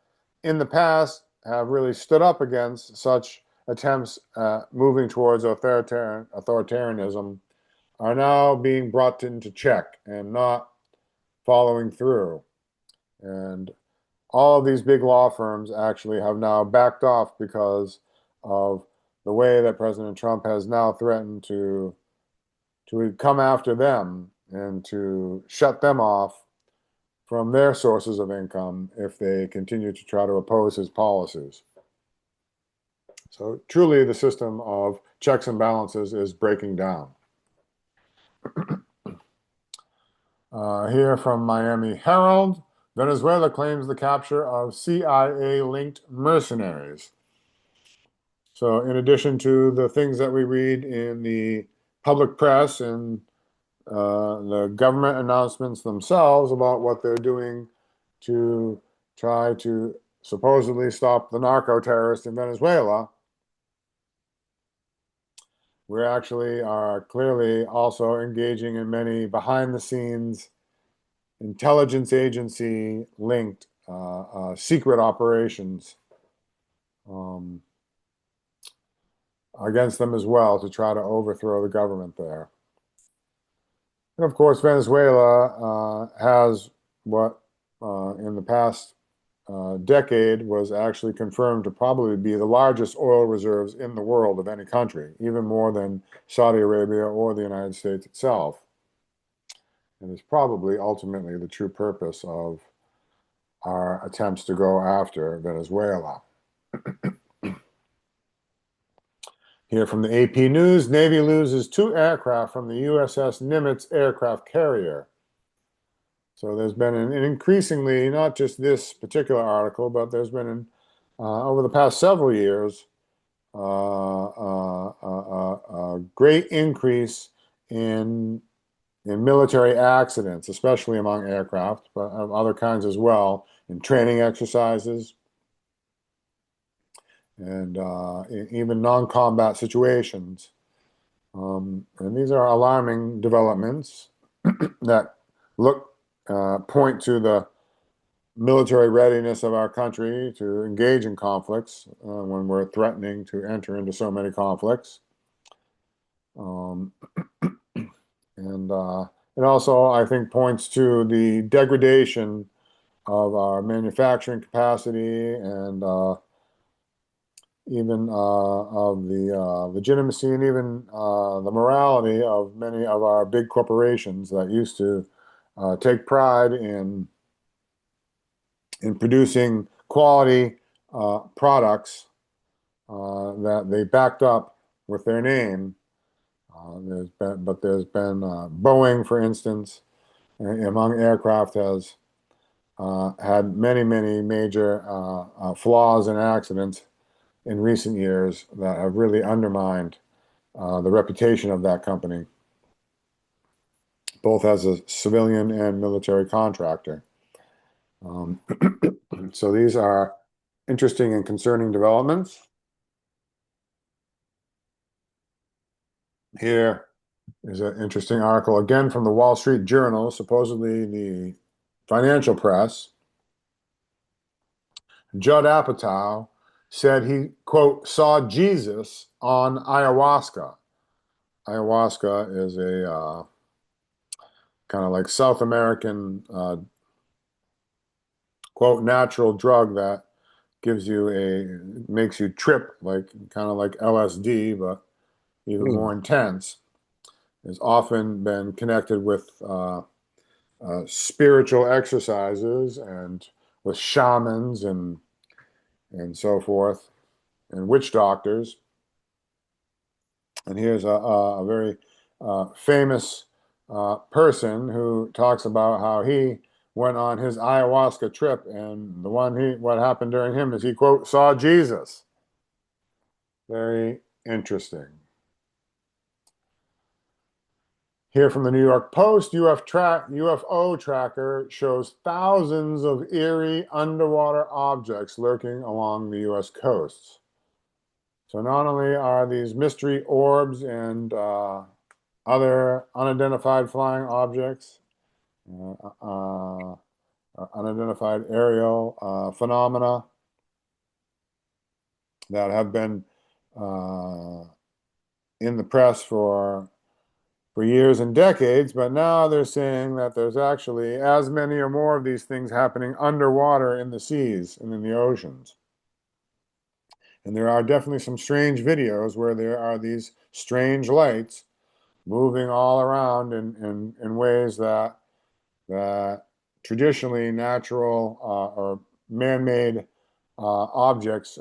in the past have really stood up against such attempts at moving towards authoritarianism, are now being brought into check and not following through. And all of these big law firms actually have now backed off because of the way that President Trump has now threatened to come after them and to shut them off from their sources of income if they continue to try to oppose his policies. So truly the system of checks and balances is breaking down. Here from Miami Herald, Venezuela claims the capture of CIA-linked mercenaries. So in addition to the things that we read in the public press and the government announcements themselves about what they're doing to try to supposedly stop the narco terrorists in Venezuela, we actually are clearly also engaging in many behind the scenes intelligence agency linked secret operations um, against them as well to try to overthrow the government there. And of course, Venezuela has what in the past decade was actually confirmed to probably be the largest oil reserves in the world of any country, even more than Saudi Arabia or the United States itself. And it's probably ultimately the true purpose of our attempts to go after Venezuela. Here from the AP News, Navy loses 2 aircraft from the USS Nimitz aircraft carrier. So there's been an increasingly, not just this particular article, but there's been over the past several years, a great increase in military accidents, especially among aircraft, but of other kinds as well, in training exercises and even non-combat situations. And these are alarming developments that point to the military readiness of our country to engage in conflicts when we're threatening to enter into so many conflicts. Um, and it also, I think, points to the degradation of our manufacturing capacity and even of the legitimacy and even the morality of many of our big corporations that used to take pride in producing quality products that they backed up with their name. There's been Boeing, for instance, among aircraft has had many, many major flaws and accidents in recent years that have really undermined the reputation of that company, both as a civilian and military contractor. Um, so these are interesting and concerning developments. Here is an interesting article again from the Wall Street Journal, supposedly the financial press. Judd Apatow said he, quote, saw Jesus on ayahuasca. Ayahuasca is a kind of like South American, quote, natural drug that makes you trip, like kind of like LSD, but even more intense, has often been connected with spiritual exercises and with shamans and so forth, and witch doctors. And here's a very famous person who talks about how he went on his ayahuasca trip, and what happened during him is he, quote, saw Jesus. Very interesting. Here from the New York Post, UFO tracker shows thousands of eerie underwater objects lurking along the U.S. coasts. So not only are these mystery orbs and other unidentified flying objects, unidentified aerial phenomena that have been uh, in the press for years and decades, but now they're saying that there's actually as many or more of these things happening underwater in the seas and in the oceans. And there are definitely some strange videos where there are these strange lights moving all around in ways that traditionally natural or man-made objects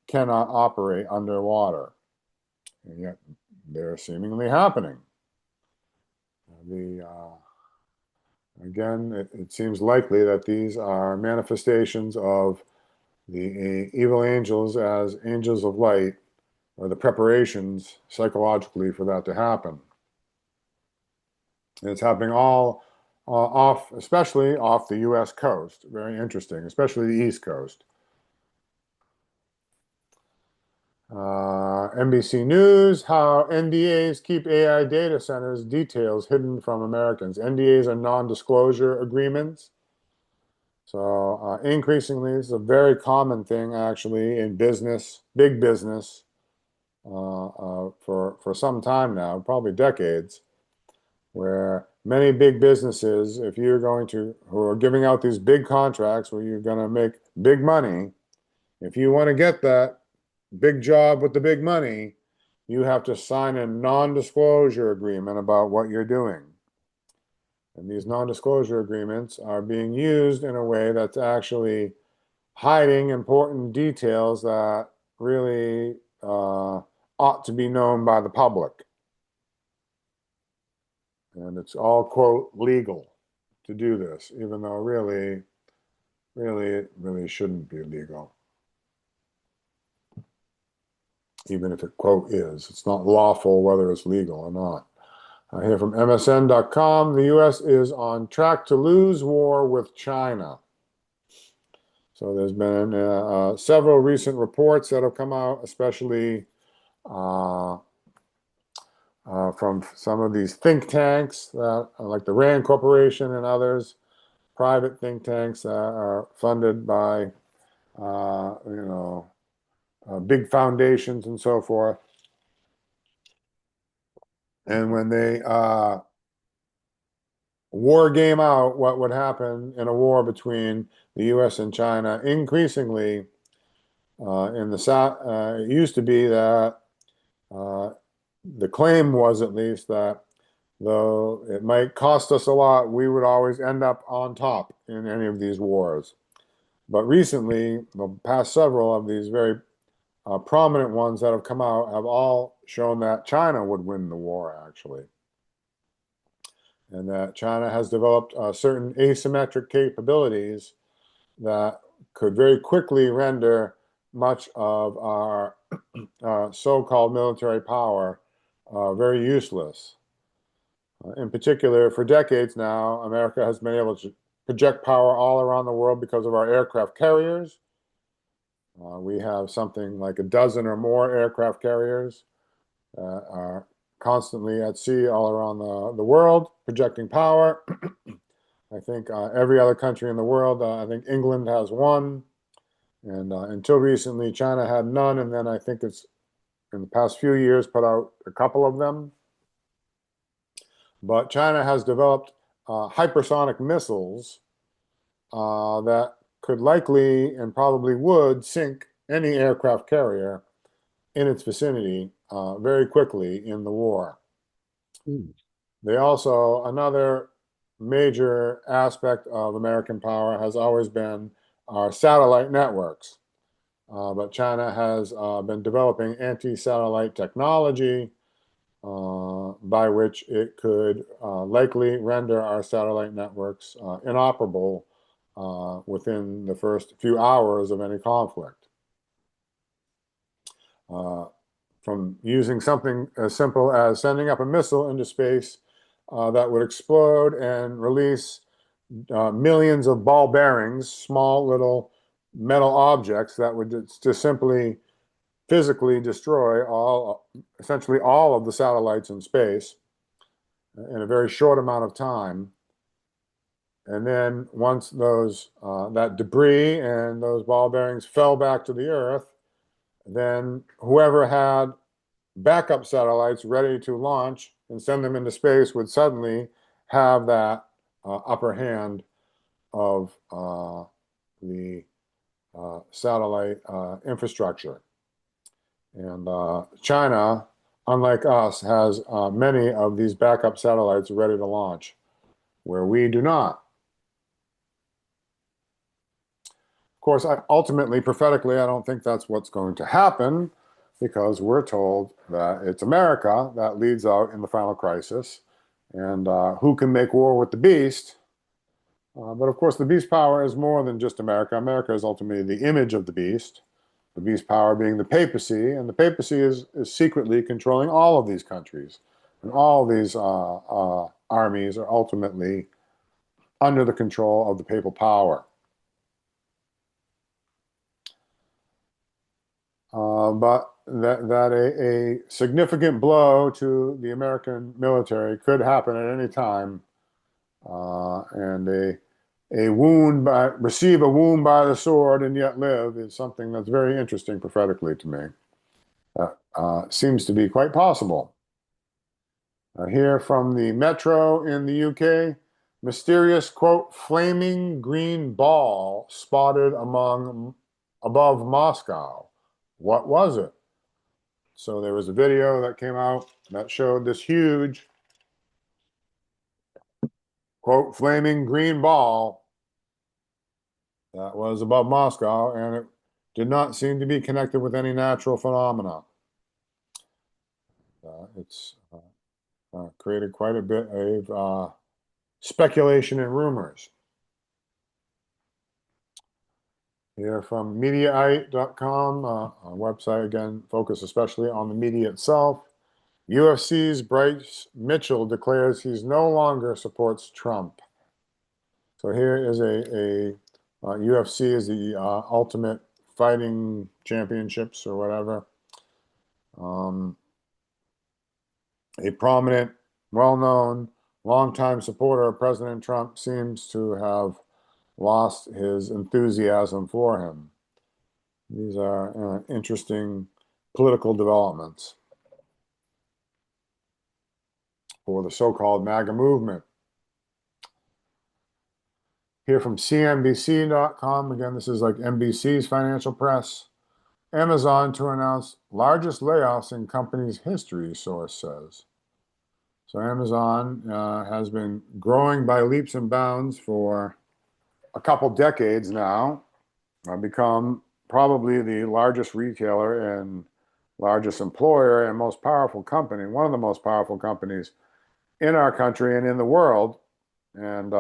cannot operate underwater. And yet they're seemingly happening. Again, it seems likely that these are manifestations of the evil angels as angels of light, or the preparations psychologically for that to happen. And it's happening all especially off the U.S. coast. Very interesting, especially the East Coast. NBC News, how NDAs keep AI data centers details hidden from Americans. NDAs are non-disclosure agreements. So increasingly, this is a very common thing actually in business, big business, for some time now, probably decades, where many big businesses, if you're going to, who are giving out these big contracts where you're going to make big money, if you want to get that big job with the big money, you have to sign a non-disclosure agreement about what you're doing. And these non-disclosure agreements are being used in a way that's actually hiding important details that really ought to be known by the public. And it's all, quote, legal to do this, even though really, it really shouldn't be legal. Even if it, quote, is. It's not lawful whether it's legal or not. I hear from MSN.com, the U.S. is on track to lose war with China. So there's been several recent reports that have come out, especially from some of these think tanks, that, like the RAND Corporation and others, private think tanks that are funded by, big foundations and so forth. And when they war game out what would happen in a war between the U.S. and China, increasingly in the South, it used to be that the claim was at least that though it might cost us a lot, we would always end up on top in any of these wars. But recently, the past several of these very prominent ones that have come out have all shown that China would win the war, actually. And that China has developed certain asymmetric capabilities that could very quickly render much of our so-called military power very useless. In particular, for decades now, America has been able to project power all around the world because of our aircraft carriers. We have something like a dozen or more aircraft carriers that are constantly at sea all around the world, projecting power. I think every other country in the world, I think England has one, and until recently, China had none, and then I think it's in the past few years put out a couple of them. But China has developed hypersonic missiles that could likely and probably would sink any aircraft carrier in its vicinity very quickly in the war. Mm. They also, another major aspect of American power has always been our satellite networks. But China has been developing anti-satellite technology by which it could likely render our satellite networks inoperable within the first few hours of any conflict. Uh, from using something as simple as sending up a missile into space that would explode and release millions of ball bearings, small little metal objects that would just simply physically destroy essentially all of the satellites in space in a very short amount of time. And then once that debris and those ball bearings fell back to the Earth, then whoever had backup satellites ready to launch and send them into space would suddenly have that upper hand of the satellite infrastructure. And China, unlike us, has many of these backup satellites ready to launch, where we do not. Of course, ultimately, prophetically, I don't think that's what's going to happen because we're told that it's America that leads out in the final crisis and who can make war with the beast. But of course, the beast power is more than just America. America is ultimately the image of the beast power being the papacy, and the papacy is secretly controlling all of these countries. And all of these armies are ultimately under the control of the papal power. But that a significant blow to the American military could happen at any time, and receive a wound by the sword and yet live is something that's very interesting prophetically to me. Seems to be quite possible. Here from the Metro in the UK, mysterious, quote, flaming green ball spotted above Moscow. What was it? So there was a video that came out that showed this huge, quote, flaming green ball that was above Moscow, and it did not seem to be connected with any natural phenomena. It's created quite a bit of speculation and rumors. Here from Mediaite.com, a website again focused especially on the media itself. UFC's Bryce Mitchell declares he's no longer supports Trump. So here is a UFC is the Ultimate Fighting Championships or whatever. A prominent, well-known, longtime supporter of President Trump seems to have lost his enthusiasm for him. These are interesting political developments for the so-called MAGA movement. Here from CNBC.com, again, this is like NBC's financial press. Amazon to announce largest layoffs in company's history, source says. So Amazon has been growing by leaps and bounds for a couple decades now, become probably the largest retailer and largest employer and most powerful company, one of the most powerful companies in our country and in the world, and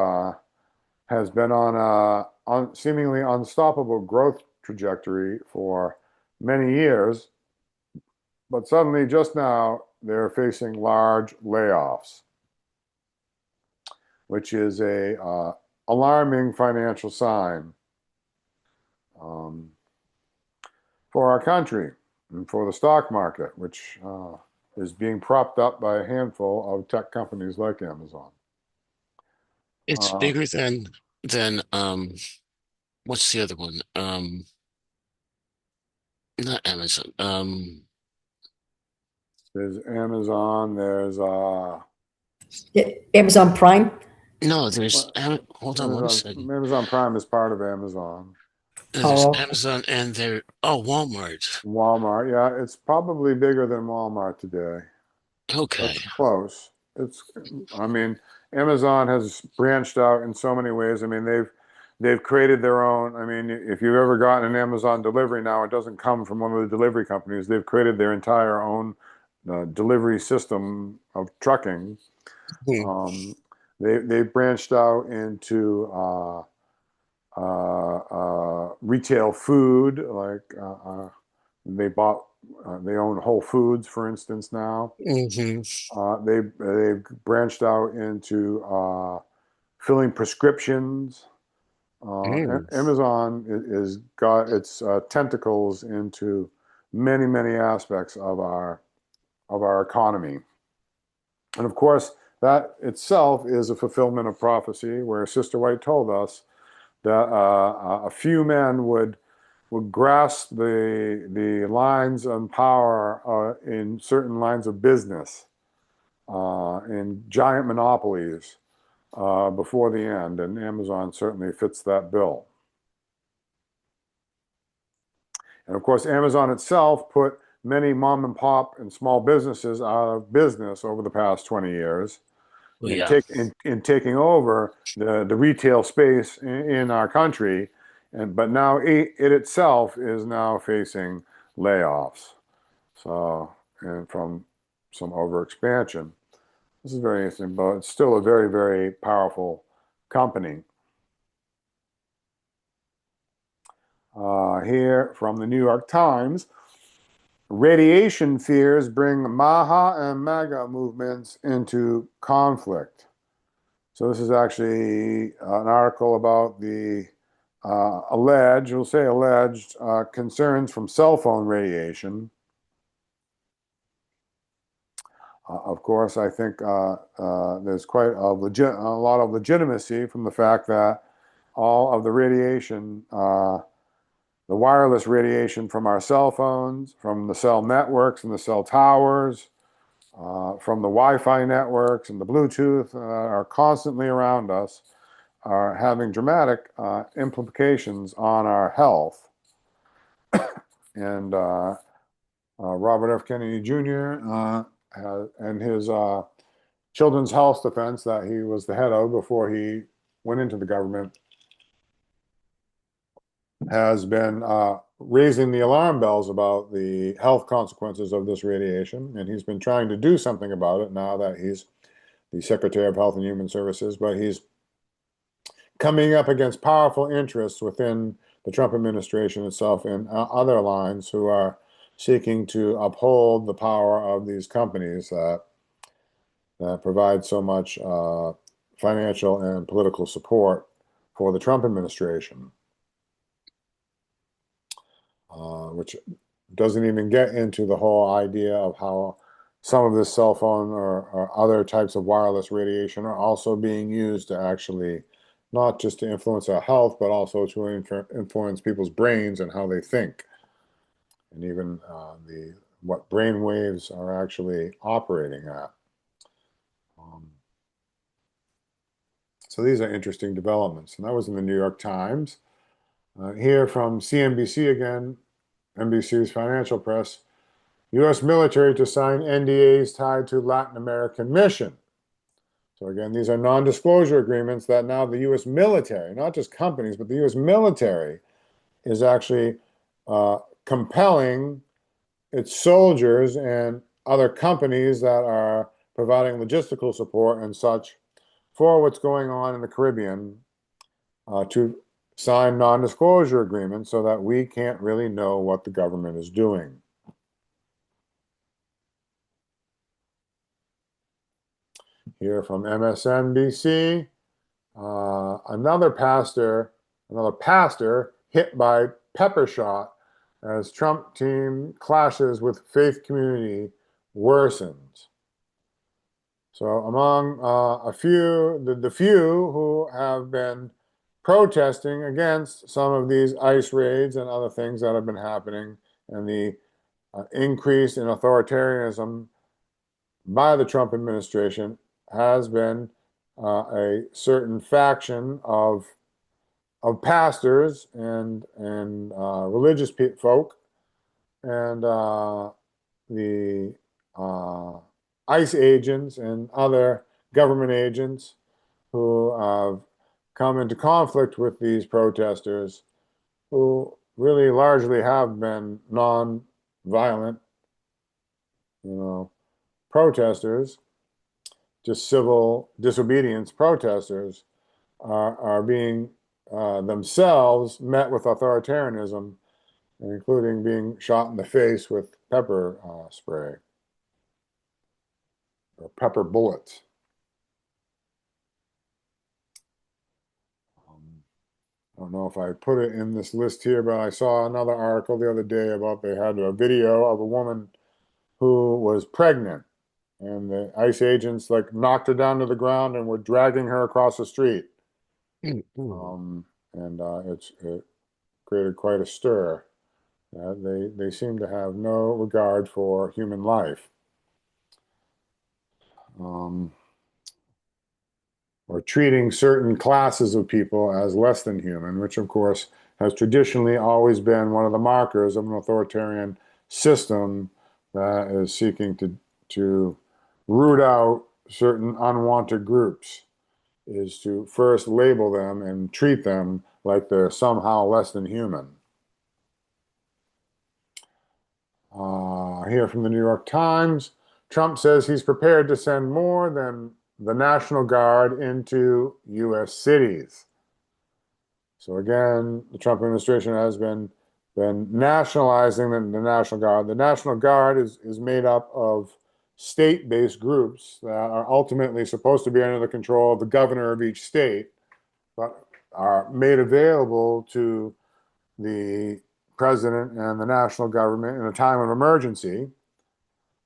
has been on a seemingly unstoppable growth trajectory for many years. But suddenly, just now, they're facing large layoffs, which is a alarming financial sign for our country and for the stock market, which is being propped up by a handful of tech companies like Amazon. It's Uh, bigger than what's the other one? Not Amazon. there's Amazon, there's Amazon Prime. No, there's, Well, hold on one second. Amazon Prime is part of Amazon. There's Oh, Amazon and there, oh, Walmart. Walmart, yeah, it's probably bigger than Walmart today. Okay. That's close. It's, I mean, Amazon has branched out in so many ways. I mean, they've created their own. I mean, if you've ever gotten an Amazon delivery now, it doesn't come from one of the delivery companies. They've created their entire own delivery system of trucking. Hmm. Um, they've branched out into retail food, like they bought, they own Whole Foods, for instance, now. Hmm. They've branched out into filling prescriptions. Mm. Amazon is got its tentacles into many aspects of our economy, and of course, that itself is a fulfillment of prophecy, where Sister White told us that a few men would grasp the lines and power in certain lines of business, in giant monopolies before the end, and Amazon certainly fits that bill. And of course, Amazon itself put many mom and pop and small businesses out of business over the past 20 years Oh, yeah. in taking over the retail space in our country. But now it itself is now facing layoffs. So, and from some overexpansion. This is very interesting, but it's still a very powerful company. Here from the New York Times, radiation fears bring Maha and MAGA movements into conflict. So this is actually an article about the we'll say alleged, concerns from cell phone radiation. Of course, I think there's quite a lot of legitimacy from the fact that all of the radiation, the wireless radiation from our cell phones, from the cell networks and the cell towers, from the Wi-Fi networks and the Bluetooth are constantly around us, are having dramatic implications on our health. And Robert F. Kennedy Jr. And his Children's Health Defense that he was the head of before he went into the government has been raising the alarm bells about the health consequences of this radiation. And he's been trying to do something about it now that he's the Secretary of Health and Human Services, but he's coming up against powerful interests within the Trump administration itself and other lines who are seeking to uphold the power of these companies that provide so much financial and political support for the Trump administration, which doesn't even get into the whole idea of how some of this cell phone or other types of wireless radiation are also being used to actually not just to influence our health, but also to influence people's brains and how they think, and even the what brain waves are actually operating at. Um, so these are interesting developments, and that was in the New York Times. Here from CNBC again, NBC's financial press. U.S. military to sign NDAs tied to Latin American mission. So again, these are non-disclosure agreements that now the U.S. military, not just companies, but the U.S. military is actually compelling its soldiers and other companies that are providing logistical support and such for what's going on in the Caribbean to sign non-disclosure agreements so that we can't really know what the government is doing. Here from MSNBC, another pastor hit by pepper shot as Trump team clashes with faith community worsens. So among the few who have been protesting against some of these ICE raids and other things that have been happening, and the increase in authoritarianism by the Trump administration has been a certain faction of pastors and religious folk and the uh, ICE agents and other government agents who have come into conflict with these protesters, who really largely have been non-violent, you know, protesters, just civil disobedience protesters, are being themselves met with authoritarianism, including being shot in the face with pepper spray or pepper bullets. Um, I don't know if I put it in this list here, but I saw another article the other day about they had a video of a woman who was pregnant, and the ICE agents like knocked her down to the ground and were dragging her across the street. Mm. Um, and it created quite a stir. They seem to have no regard for human life, um, or treating certain classes of people as less than human, which of course has traditionally always been one of the markers of an authoritarian system that is seeking to root out certain unwanted groups, is to first label them and treat them like they're somehow less than human. Here from the New York Times, Trump says he's prepared to send more than the National Guard into U.S. cities. So again, the Trump administration has been nationalizing the National Guard. The National Guard is made up of state-based groups that are ultimately supposed to be under the control of the governor of each state, but are made available to the president and the national government in a time of emergency.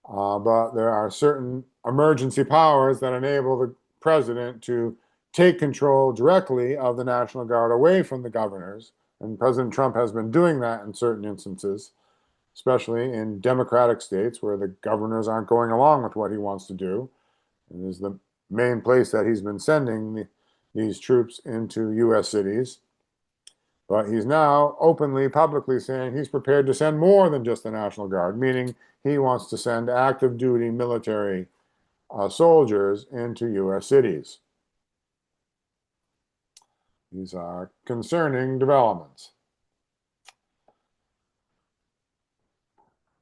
But there are certain emergency powers that enable the president to take control directly of the National Guard away from the governors. And President Trump has been doing that in certain instances, especially in Democratic states where the governors aren't going along with what he wants to do. And is the main place that he's been sending these troops into U.S. cities. But he's now openly, publicly saying he's prepared to send more than just the National Guard, meaning he wants to send active duty military soldiers into U.S. cities. These are concerning developments.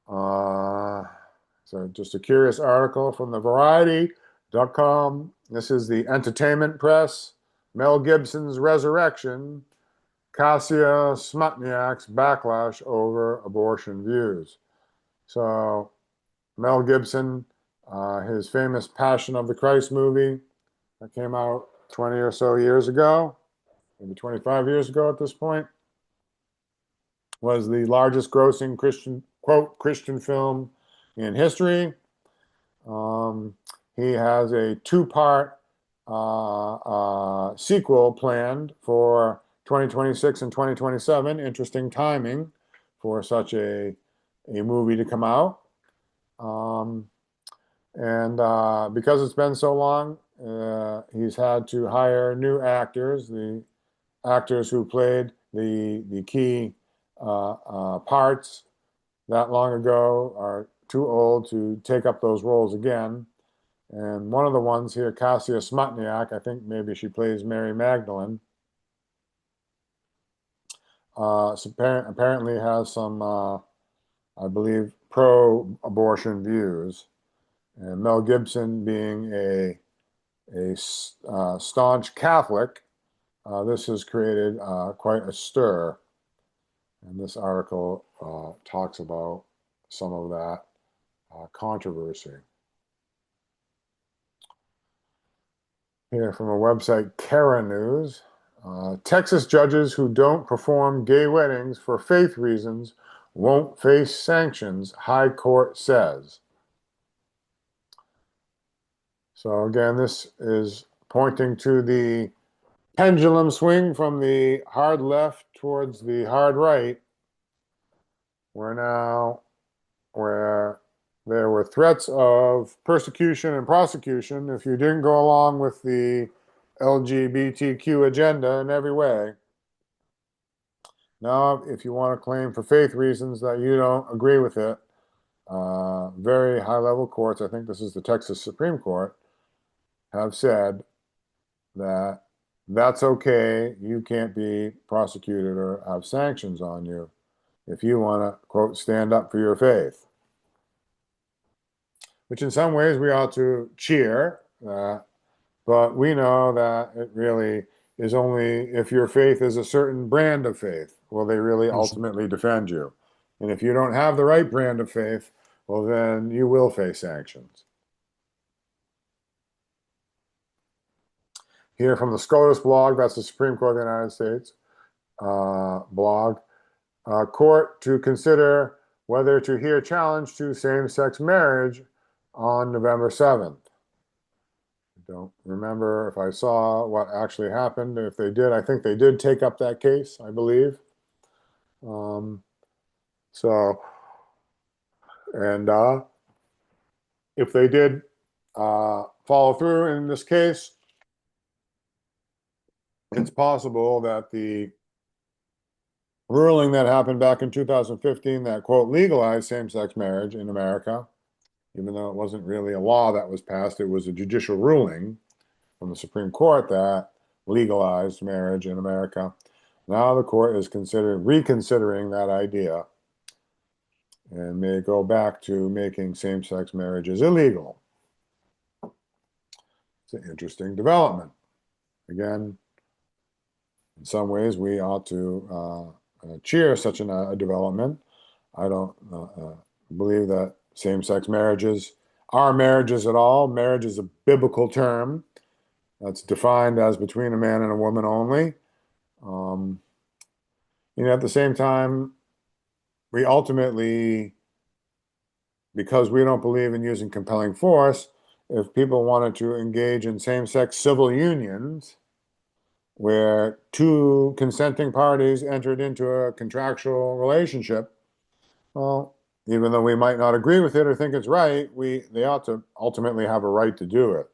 Uh, so just a curious article from the Variety.com. This is the entertainment press. Mel Gibson's resurrection, Kasia Smutniak's backlash over abortion views. So Mel Gibson, his famous Passion of the Christ movie that came out 20 or so years ago, maybe 25 years ago at this point, was the largest grossing Christian, quote, Christian film in history. Um, he has a two-part sequel planned for 2026 and 2027. Interesting timing for such a movie to come out. Um, And because it's been so long, he's had to hire new actors. The actors who played the key parts that long ago are too old to take up those roles again. And one of the ones here, Kasia Smutniak, I think maybe she plays Mary Magdalene, apparently has some, I believe, pro-abortion views. And Mel Gibson being a staunch Catholic, this has created quite a stir. And this article talks about some of that controversy. Here from a website, Kara News. Texas judges who don't perform gay weddings for faith reasons won't face sanctions, High Court says. So again, this is pointing to the pendulum swing from the hard left towards the hard right. We're now where there were threats of persecution and prosecution if you didn't go along with the LGBTQ agenda in every way. Now, if you want to claim for faith reasons that you don't agree with it, very high level courts, I think this is the Texas Supreme Court, have said that that's okay. You can't be prosecuted or have sanctions on you if you want to, quote, stand up for your faith, which in some ways we ought to cheer. But we know that it really is only if your faith is a certain brand of faith will they really Mhm. ultimately defend you. And if you don't have the right brand of faith, well, then you will face sanctions. Here from the SCOTUS blog, that's the Supreme Court of the United States blog, court to consider whether to hear challenge to same-sex marriage on November 7th. I don't remember if I saw what actually happened. If they did, I think they did take up that case, I believe. Um, so, and if they did follow through in this case, it's possible that the ruling that happened back in 2015 that, quote, legalized same-sex marriage in America, even though it wasn't really a law that was passed, it was a judicial ruling from the Supreme Court that legalized marriage in America. Now the court is reconsidering that idea and may go back to making same-sex marriages illegal. It's an interesting development. Again, in some ways, we ought to cheer such a development. I don't believe that same-sex marriages are marriages at all. Marriage is a biblical term that's defined as between a man and a woman only. Um, at the same time, we ultimately, because we don't believe in using compelling force, if people wanted to engage in same-sex civil unions, where two consenting parties entered into a contractual relationship, well, even though we might not agree with it or think it's right, they ought to ultimately have a right to do it.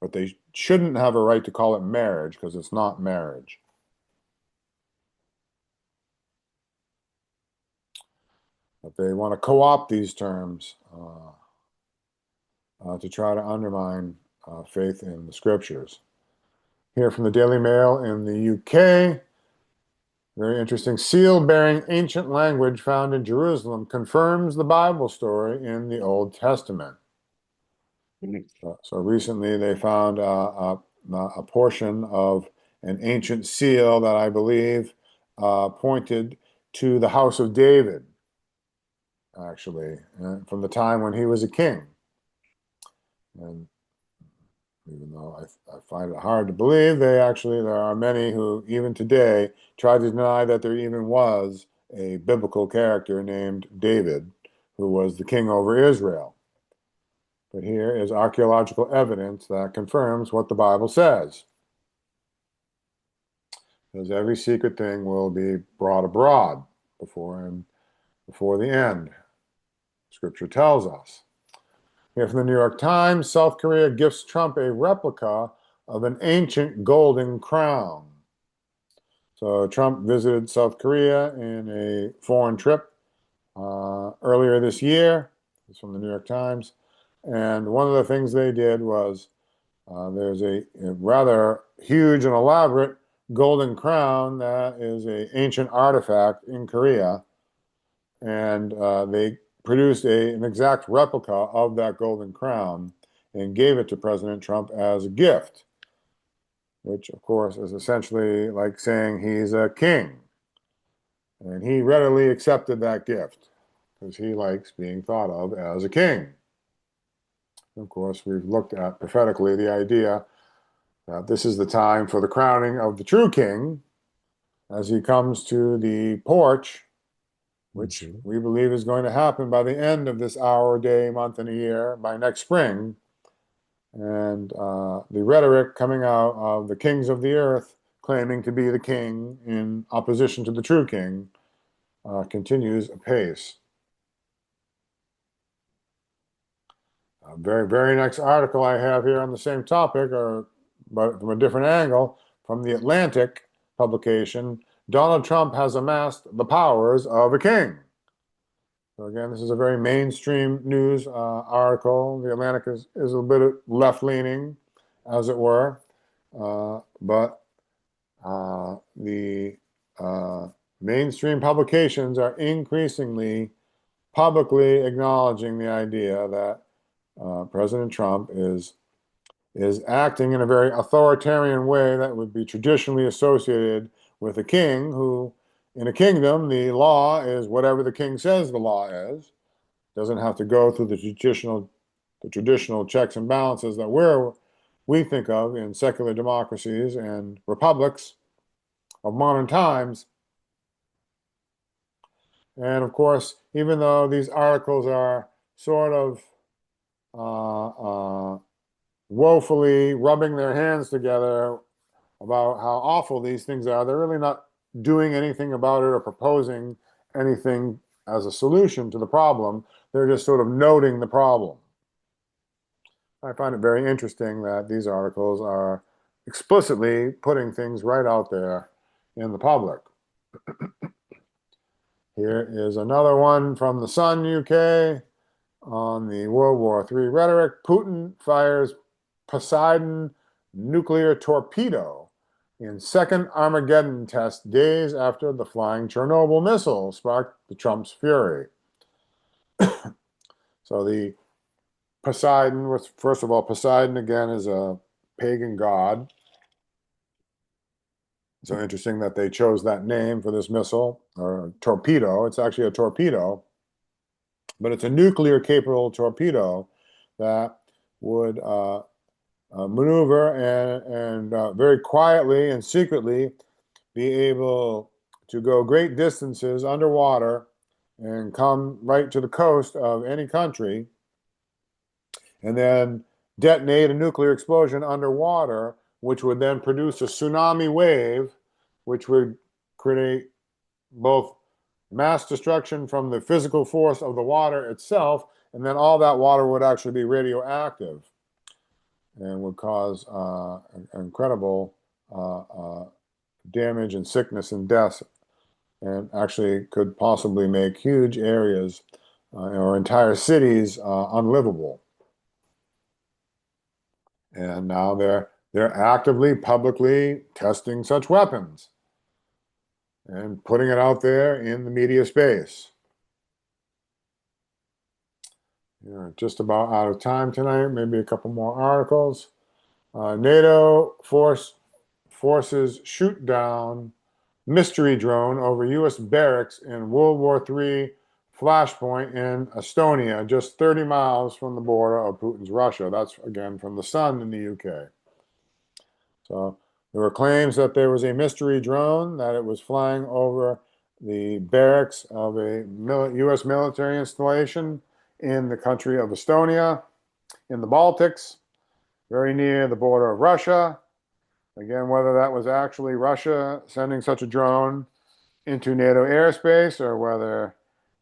But they shouldn't have a right to call it marriage because it's not marriage. But they want to co-opt these terms to try to undermine faith in the scriptures. Here from the Daily Mail in the UK, very interesting. Seal bearing ancient language found in Jerusalem confirms the Bible story in the Old Testament. So recently they found a portion of an ancient seal that I believe pointed to the house of David, actually, from the time when he was a king. And even though I find it hard to believe, there are many who, even today, try to deny that there even was a biblical character named David who was the king over Israel. But here is archaeological evidence that confirms what the Bible says. Because every secret thing will be brought abroad before the end. Scripture tells us. Here from the New York Times, South Korea gifts Trump a replica of an ancient golden crown. So Trump visited South Korea in a foreign trip earlier this year. It's from the New York Times. And one of the things they did was there's a rather huge and elaborate golden crown that is an ancient artifact in Korea. And they produced an exact replica of that golden crown and gave it to President Trump as a gift, which, of course, is essentially like saying he's a king. And he readily accepted that gift because he likes being thought of as a king. Of course, we've looked at prophetically the idea that this is the time for the crowning of the true king as he comes to the porch, which Mhm. we believe is going to happen by the end of this hour, day, month, and a year, by next spring. And the rhetoric coming out of the kings of the earth claiming to be the king in opposition to the true king continues apace. Very, very next article I have here on the same topic are but from a different angle, from the Atlantic publication, Donald Trump has amassed the powers of a king. So again, this is a very mainstream news article. The Atlantic is a bit left-leaning, as it were, but the mainstream publications are increasingly publicly acknowledging the idea that President Trump is acting in a very authoritarian way that would be traditionally associated with a king who, in a kingdom, the law is whatever the king says the law is. Doesn't have to go through the traditional checks and balances that we think of in secular democracies and republics of modern times. And of course, even though these articles are sort of woefully rubbing their hands together about how awful these things are, they're really not doing anything about it or proposing anything as a solution to the problem. They're just sort of noting the problem. I find it very interesting that these articles are explicitly putting things right out there in the public. Here is another one from the Sun, UK, on the World War III rhetoric. Putin fires Poseidon nuclear torpedo in second Armageddon test days after the flying Chernobyl missile sparked the Trump's fury. So the Poseidon was, first of all, Poseidon again is a pagan god. So interesting that they chose that name for this missile or torpedo. It's actually a torpedo, but it's a nuclear capable torpedo that would maneuver and very quietly and secretly be able to go great distances underwater and come right to the coast of any country and then detonate a nuclear explosion underwater, which would then produce a tsunami wave, which would create both mass destruction from the physical force of the water itself, and then all that water would actually be radioactive and would cause incredible damage and sickness and death, and actually could possibly make huge areas or entire cities unlivable. And now they're actively, publicly testing such weapons and putting it out there in the media space. You're just about out of time tonight. Maybe a couple more articles. NATO forces shoot down mystery drone over U.S. barracks in World War III flashpoint in Estonia, just 30 miles from the border of Putin's Russia. That's again from the Sun in the UK. So there were claims that there was a mystery drone, that it was flying over the barracks of a U.S. military installation in the country of Estonia, in the Baltics, very near the border of Russia. Again, whether that was actually Russia sending such a drone into NATO airspace or whether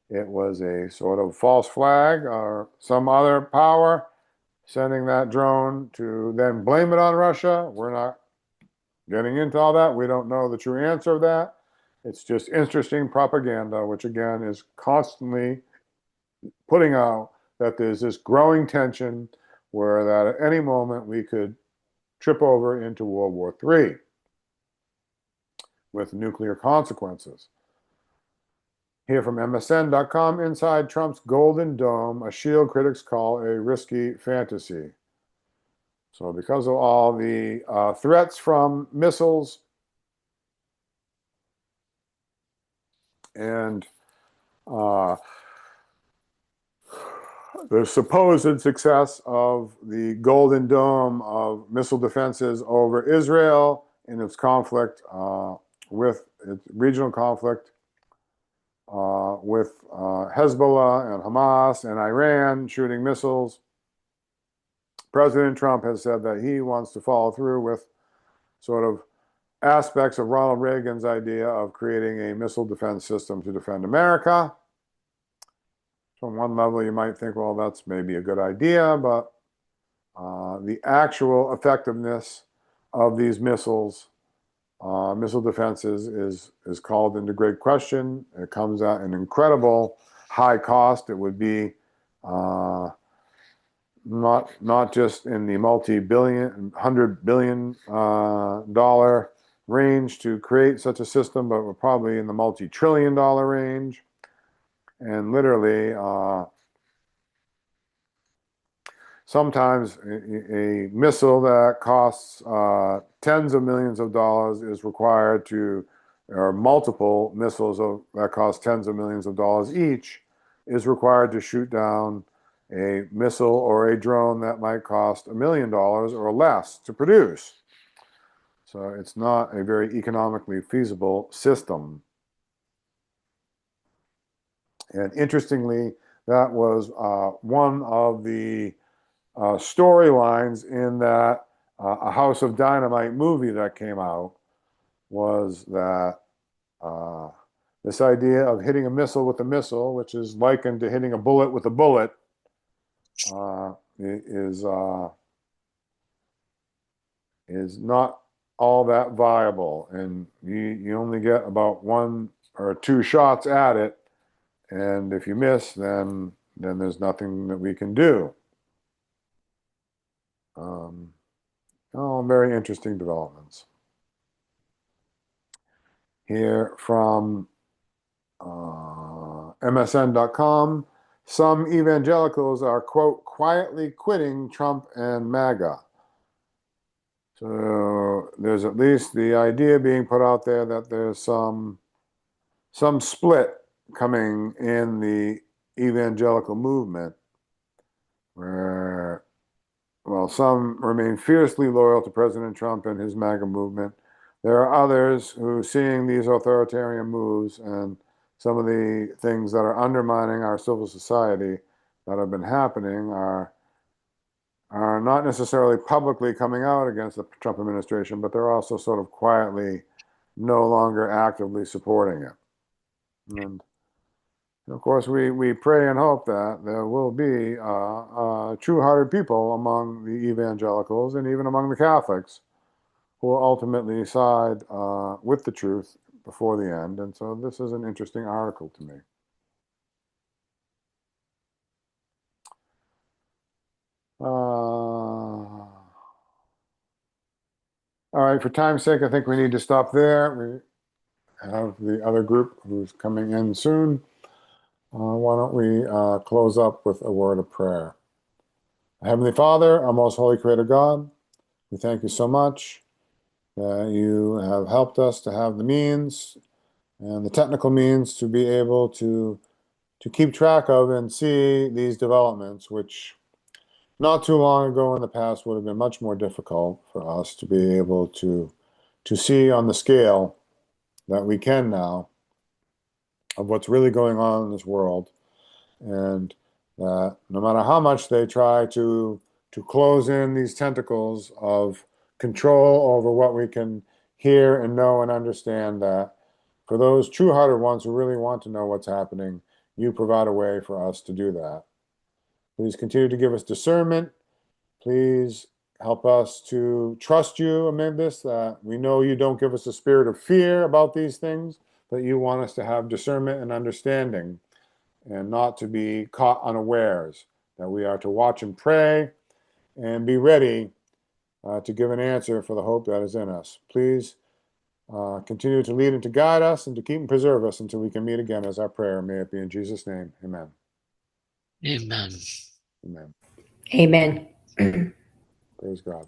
it was a sort of false flag or some other power sending that drone to then blame it on Russia, we're not getting into all that. We don't know the true answer of that. It's just interesting propaganda, which again is constantly putting out that there's this growing tension where that at any moment we could trip over into World War III with nuclear consequences. Here from MSN.com, inside Trump's Golden Dome, a shield critics call a risky fantasy. So because of all the threats from missiles and the supposed success of the Golden Dome of missile defenses over Israel in its conflict with its regional conflict with Hezbollah and Hamas and Iran shooting missiles. President Trump has said that he wants to follow through with sort of aspects of Ronald Reagan's idea of creating a missile defense system to defend America. From one level, you might think, well, that's maybe a good idea, but the actual effectiveness of these missiles, missile defenses, is called into great question. It comes at an incredible high cost. It would be not just in the multi-billion, $100 billion dollar range to create such a system, but we're probably in the multi-trillion-dollar range. And literally, sometimes a missile that costs tens of millions of dollars is required to, or multiple missiles that cost tens of millions of dollars each, is required to shoot down a missile or a drone that might cost $1 million or less to produce. So it's not a very economically feasible system. And interestingly, that was one of the storylines in that A House of Dynamite movie that came out, was that this idea of hitting a missile with a missile, which is likened to hitting a bullet with a bullet, is not all that viable, and you only get about 1 or 2 shots at it, and if you miss, then there's nothing that we can do. Very interesting developments. Here from MSN.com, some evangelicals are, quote, quietly quitting Trump and MAGA. So there's at least the idea being put out there that there's some split coming in the evangelical movement, where, well, some remain fiercely loyal to President Trump and his MAGA movement. There are others who, seeing these authoritarian moves and some of the things that are undermining our civil society that have been happening, are not necessarily publicly coming out against the Trump administration, but they're also sort of quietly no longer actively supporting it. And of course, we pray and hope that there will be true-hearted people among the evangelicals and even among the Catholics who will ultimately side with the truth before the end. And so this is an interesting article to me. All right, for time's sake, I think we need to stop there. We have the other group who's coming in soon. Why don't we close up with a word of prayer? Heavenly Father, our most holy creator God, we thank you so much that you have helped us to have the means and the technical means to be able to keep track of and see these developments, which not too long ago in the past would have been much more difficult for us to be able to see on the scale that we can now of what's really going on in this world, and that no matter how much they try to close in these tentacles of control over what we can hear and know and understand, that for those true-hearted ones who really want to know what's happening, you provide a way for us to do that. Please continue to give us discernment. Please help us to trust you amid this, that we know you don't give us a spirit of fear about these things, but you want us to have discernment and understanding and not to be caught unawares, that we are to watch and pray and be ready to give an answer for the hope that is in us. Please continue to lead and to guide us and to keep and preserve us until we can meet again, as our prayer. May it be in Jesus' name. Amen. Amen. Amen. Amen. Praise God.